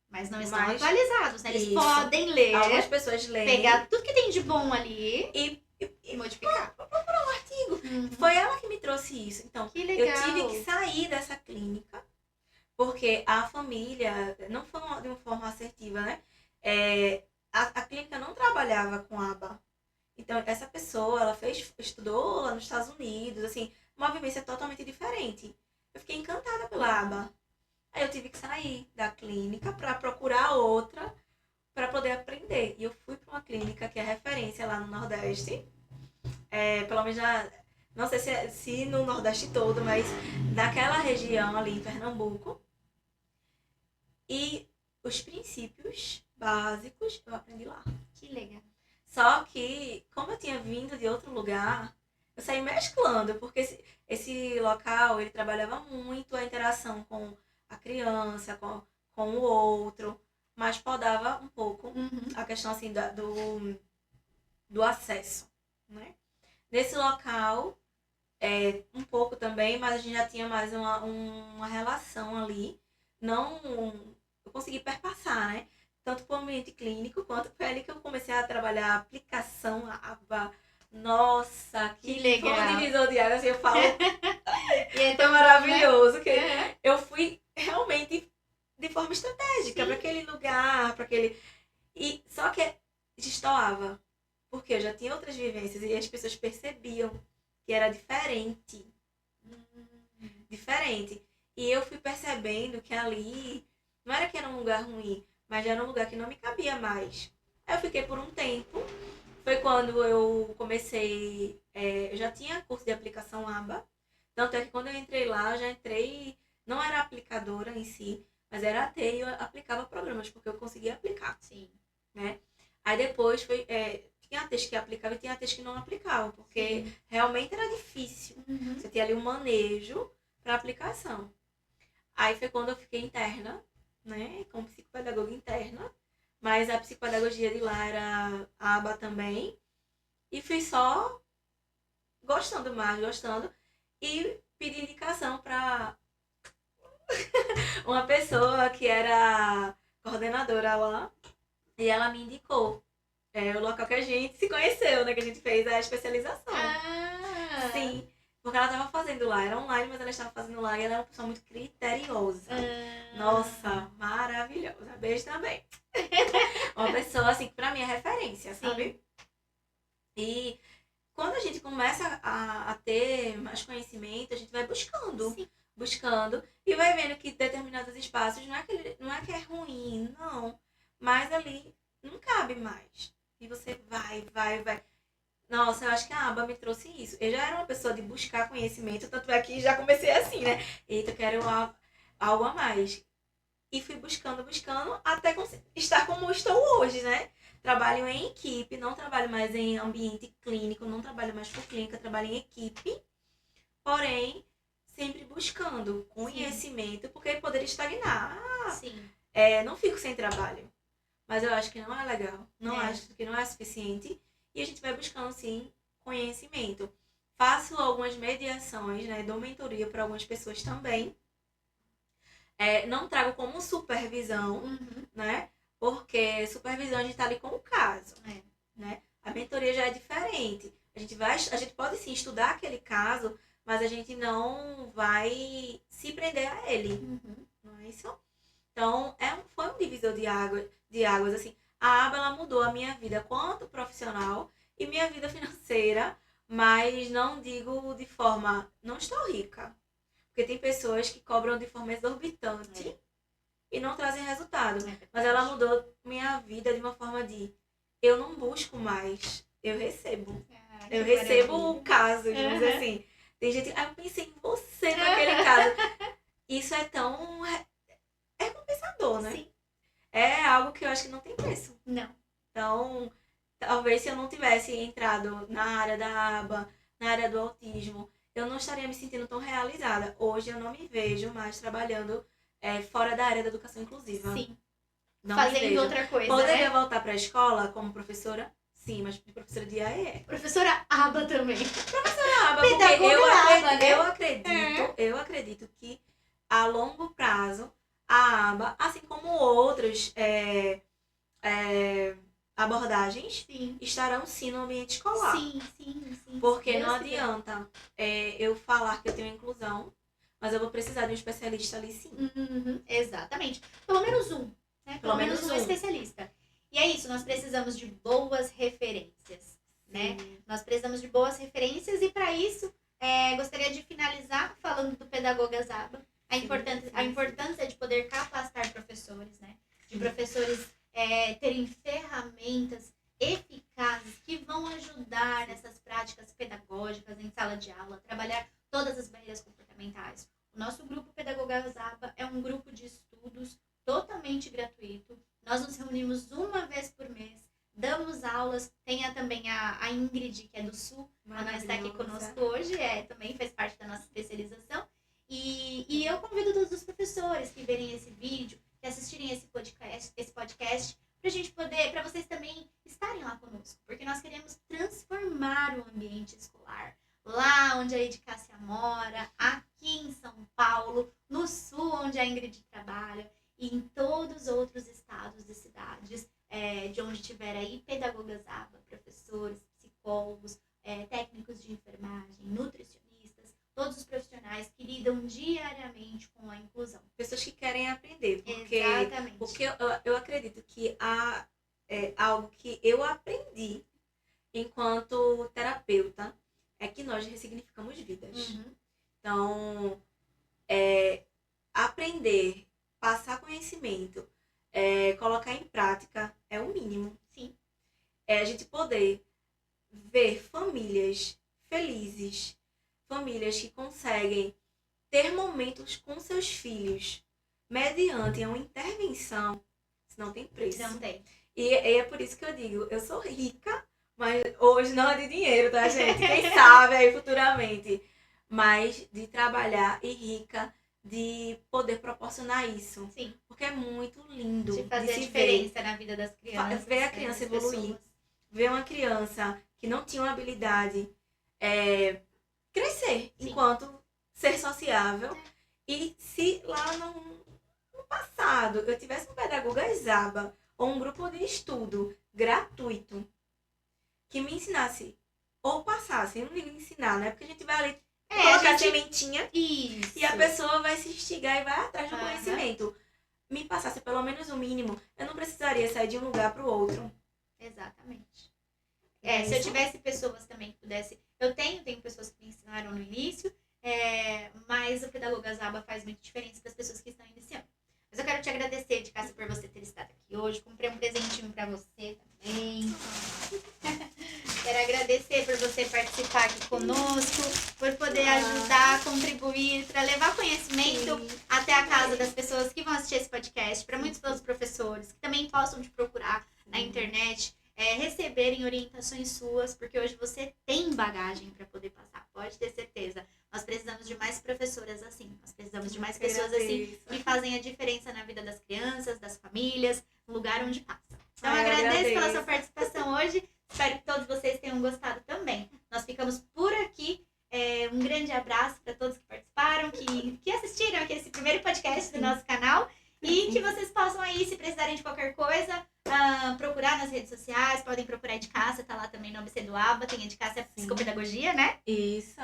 Mas não estão atualizados, né? Eles podem ler. Algumas pessoas leem. Pegar tudo que tem de bom ali e modificar. Procurar um artigo. Foi ela que me trouxe isso. Então, que legal. eu tive que sair dessa clínica porque a família não foi de uma forma assertiva, né? A clínica não trabalhava com aba. Então, essa pessoa, ela estudou lá nos Estados Unidos, assim, uma vivência totalmente diferente. Eu fiquei encantada pela aba. Aí eu tive que sair da clínica para procurar outra para poder aprender. E eu fui para uma clínica que é referência lá no Nordeste. Pelo menos não sei se no Nordeste todo, mas naquela região ali em Pernambuco. E os princípios básicos eu aprendi lá. Que legal. Só que, como eu tinha vindo de outro lugar, eu saí mesclando, porque esse local, ele trabalhava muito a interação com a criança, com o outro, mas podava um pouco a questão assim do acesso, né? Nesse local, um pouco também, mas a gente já tinha mais uma relação ali. Eu consegui perpassar, né? Tanto para o ambiente clínico, quanto foi ali que eu comecei a trabalhar a aplicação aba. Nossa, que legal. Foi um divisor de águas, assim, eu falo. E é tão maravilhoso, né? Que eu fui realmente de forma estratégica para aquele lugar, para aquele... Só que destoava, porque eu já tinha outras vivências e as pessoas percebiam que era diferente. Diferente. E eu fui percebendo que ali não era que era um lugar ruim, mas era um lugar que não me cabia mais. Aí eu fiquei por um tempo. Foi quando eu comecei... eu já tinha curso de aplicação aba. Tanto é que quando eu entrei lá, eu já entrei... Não era aplicadora em si, mas era AT e eu aplicava programas, porque eu conseguia aplicar. Sim. Né? Aí depois foi... tinha ATs que aplicavam e tinha ATs que não aplicavam, porque realmente era difícil. Você tinha ali um manejo para aplicação. Aí foi quando eu fiquei interna, né? Como psicopedagoga interna. Mas a psicopedagogia de lá era aba também. E fui só gostando. E pedi indicação para uma pessoa que era coordenadora lá. E ela me indicou. O local que a gente se conheceu, né? Que a gente fez a especialização. Sim. Porque ela estava fazendo lá. Era online, mas ela estava fazendo lá. E ela é uma pessoa muito criteriosa. Nossa, maravilhosa. Beijo também. Uma pessoa, assim, que pra mim é referência, sabe? E quando a gente começa a ter mais conhecimento, a gente vai buscando. E vai vendo que determinados espaços não é que é ruim, não. Mas ali não cabe mais. E você vai. Nossa, eu acho que a aba me trouxe isso. Eu já era uma pessoa de buscar conhecimento, tanto é que já comecei assim, né? Eita, eu quero algo a mais. e fui buscando, até estar como estou hoje, né? Trabalho em equipe, não trabalho mais em ambiente clínico, não trabalho mais por clínica, trabalho em equipe. Porém, sempre buscando conhecimento, porque poderia estagnar. Sim. Não fico sem trabalho. Mas eu acho que não é legal. Não acho que não é suficiente. E a gente vai buscando, sim, conhecimento. Faço algumas mediações, né? Dou mentoria para algumas pessoas também. Não trago como supervisão, né? Porque supervisão a gente tá ali com o caso, né? A mentoria já é diferente. A gente pode sim estudar aquele caso, mas a gente não vai se prender a ele. Não é isso? Então, foi um divisor de águas, assim. A aba, ela mudou a minha vida quanto profissional e minha vida financeira, mas não digo de forma... Não estou rica. Porque tem pessoas que cobram de forma exorbitante e não trazem resultado. Mas ela mudou minha vida de uma forma de... Eu não busco mais, eu recebo. Eu recebo o caso, digamos assim. Tem gente... eu pensei em você naquele caso. Isso é tão... É compensador, né? Sim. É algo que eu acho que não tem preço. Não. Então, talvez se eu não tivesse entrado na área da aba, na área do autismo, eu não estaria me sentindo tão realizada. Hoje eu não me vejo mais trabalhando fora da área da educação inclusiva. Sim. Não fazendo outra coisa, Poderia voltar para a escola como professora? Sim, mas professora de AE. Professora aba também. Professora aba, porque eu acredito que a longo prazo a aba, assim como outras abordagens, estarão sim no ambiente escolar. Sim. Porque não adianta eu falar que eu tenho inclusão, mas eu vou precisar de um especialista ali sim. Exatamente. Pelo menos um. Né? Pelo menos um especialista. E é isso, nós precisamos de boas referências. Né? Nós precisamos de boas referências e para isso gostaria de finalizar falando do Pedagogas Aba. A importância de poder capacitar professores, né? De professores terem ferramentas eficazes que vão ajudar nessas práticas pedagógicas em sala de aula, trabalhar todas as barreiras comportamentais. O nosso grupo Pedagogas Aba é um grupo de estudos totalmente gratuito. Nós nos reunimos uma vez por mês, damos aulas. Tem também a Ingrid, que é do Sul, ela está aqui conosco hoje, também faz parte da nossa especialização. E eu convido todos os professores que verem esse vídeo, que assistirem esse podcast pra gente poder, para vocês também estarem lá conosco, porque nós queremos transformar o ambiente escolar. Lá onde a Edcássia mora, aqui em São Paulo, no Sul onde a Ingrid trabalha, e em todos os outros estados e cidades, de onde tiver aí pedagogas aba, professores, psicólogos, técnicos de enfermagem, nutricionistas, todos os profissionais que lidam diariamente com a inclusão. Pessoas que querem aprender. Exatamente. Porque eu acredito que há algo que eu aprendi enquanto terapeuta, é que nós ressignificamos vidas. Então, aprender, passar conhecimento, colocar em prática é o mínimo. Sim. A gente poder ver famílias felizes, famílias que conseguem ter momentos com seus filhos mediante uma intervenção, não tem preço. Não tem. E é por isso que eu digo, eu sou rica, mas hoje não é de dinheiro, tá, gente? Quem sabe aí futuramente. Mas de trabalhar e rica de poder proporcionar isso. Sim. Porque é muito lindo. De fazer a diferença na vida das crianças. Ver a criança evoluir. Ver uma criança que não tinha uma habilidade crescer enquanto ser sociável. E se lá no passado eu tivesse um Pedagogas Aba ou um grupo de estudo gratuito que me ensinasse ou passasse, eu não digo ensinar, né? Porque a gente vai ali colocar a sementinha e a pessoa vai se instigar e vai atrás do conhecimento. Me passasse pelo menos o mínimo, eu não precisaria sair de um lugar para o outro. Exatamente. Se eu tivesse pessoas também que pudessem... Eu tenho pessoas que me ensinaram no início, mas o Pedagogas Aba faz muita diferença para as pessoas que estão iniciando. Mas eu quero te agradecer, Edcássia, por você ter estado aqui hoje. Comprei um presentinho para você também. Quero agradecer por você participar aqui conosco, por poder ajudar, contribuir, para levar conhecimento a até a casa das pessoas que vão assistir esse podcast, para muitos dos professores que também possam te procurar na internet, receberem orientações suas, porque hoje você tem bagagem para poder passar, pode ter certeza. Nós precisamos de mais professoras assim, nós precisamos de mais pessoas assim que fazem a diferença na vida das crianças, das famílias, no lugar onde passa. Então, eu agradeço pela sua participação hoje, espero que todos vocês tenham gostado também. Nós ficamos por aqui. Um grande abraço para todos que participaram, que assistiram aqui esse primeiro podcast do nosso canal e que vocês possam aí, se precisarem de qualquer coisa, procurar nas redes sociais, podem procurar a Edcássia, tá lá também no ABC do ABA, tem a Edcássia Psicopedagogia, né? Isso,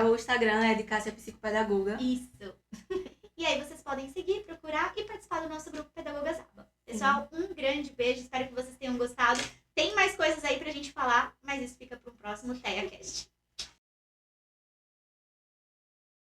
o Instagram é Edcássia Psicopedagoga. Isso. E aí vocês podem seguir, procurar e participar do nosso grupo Pedagogas ABA. Pessoal, um grande beijo, espero que vocês tenham gostado. Tem mais coisas aí pra gente falar, mas isso fica pro próximo TeiaCast.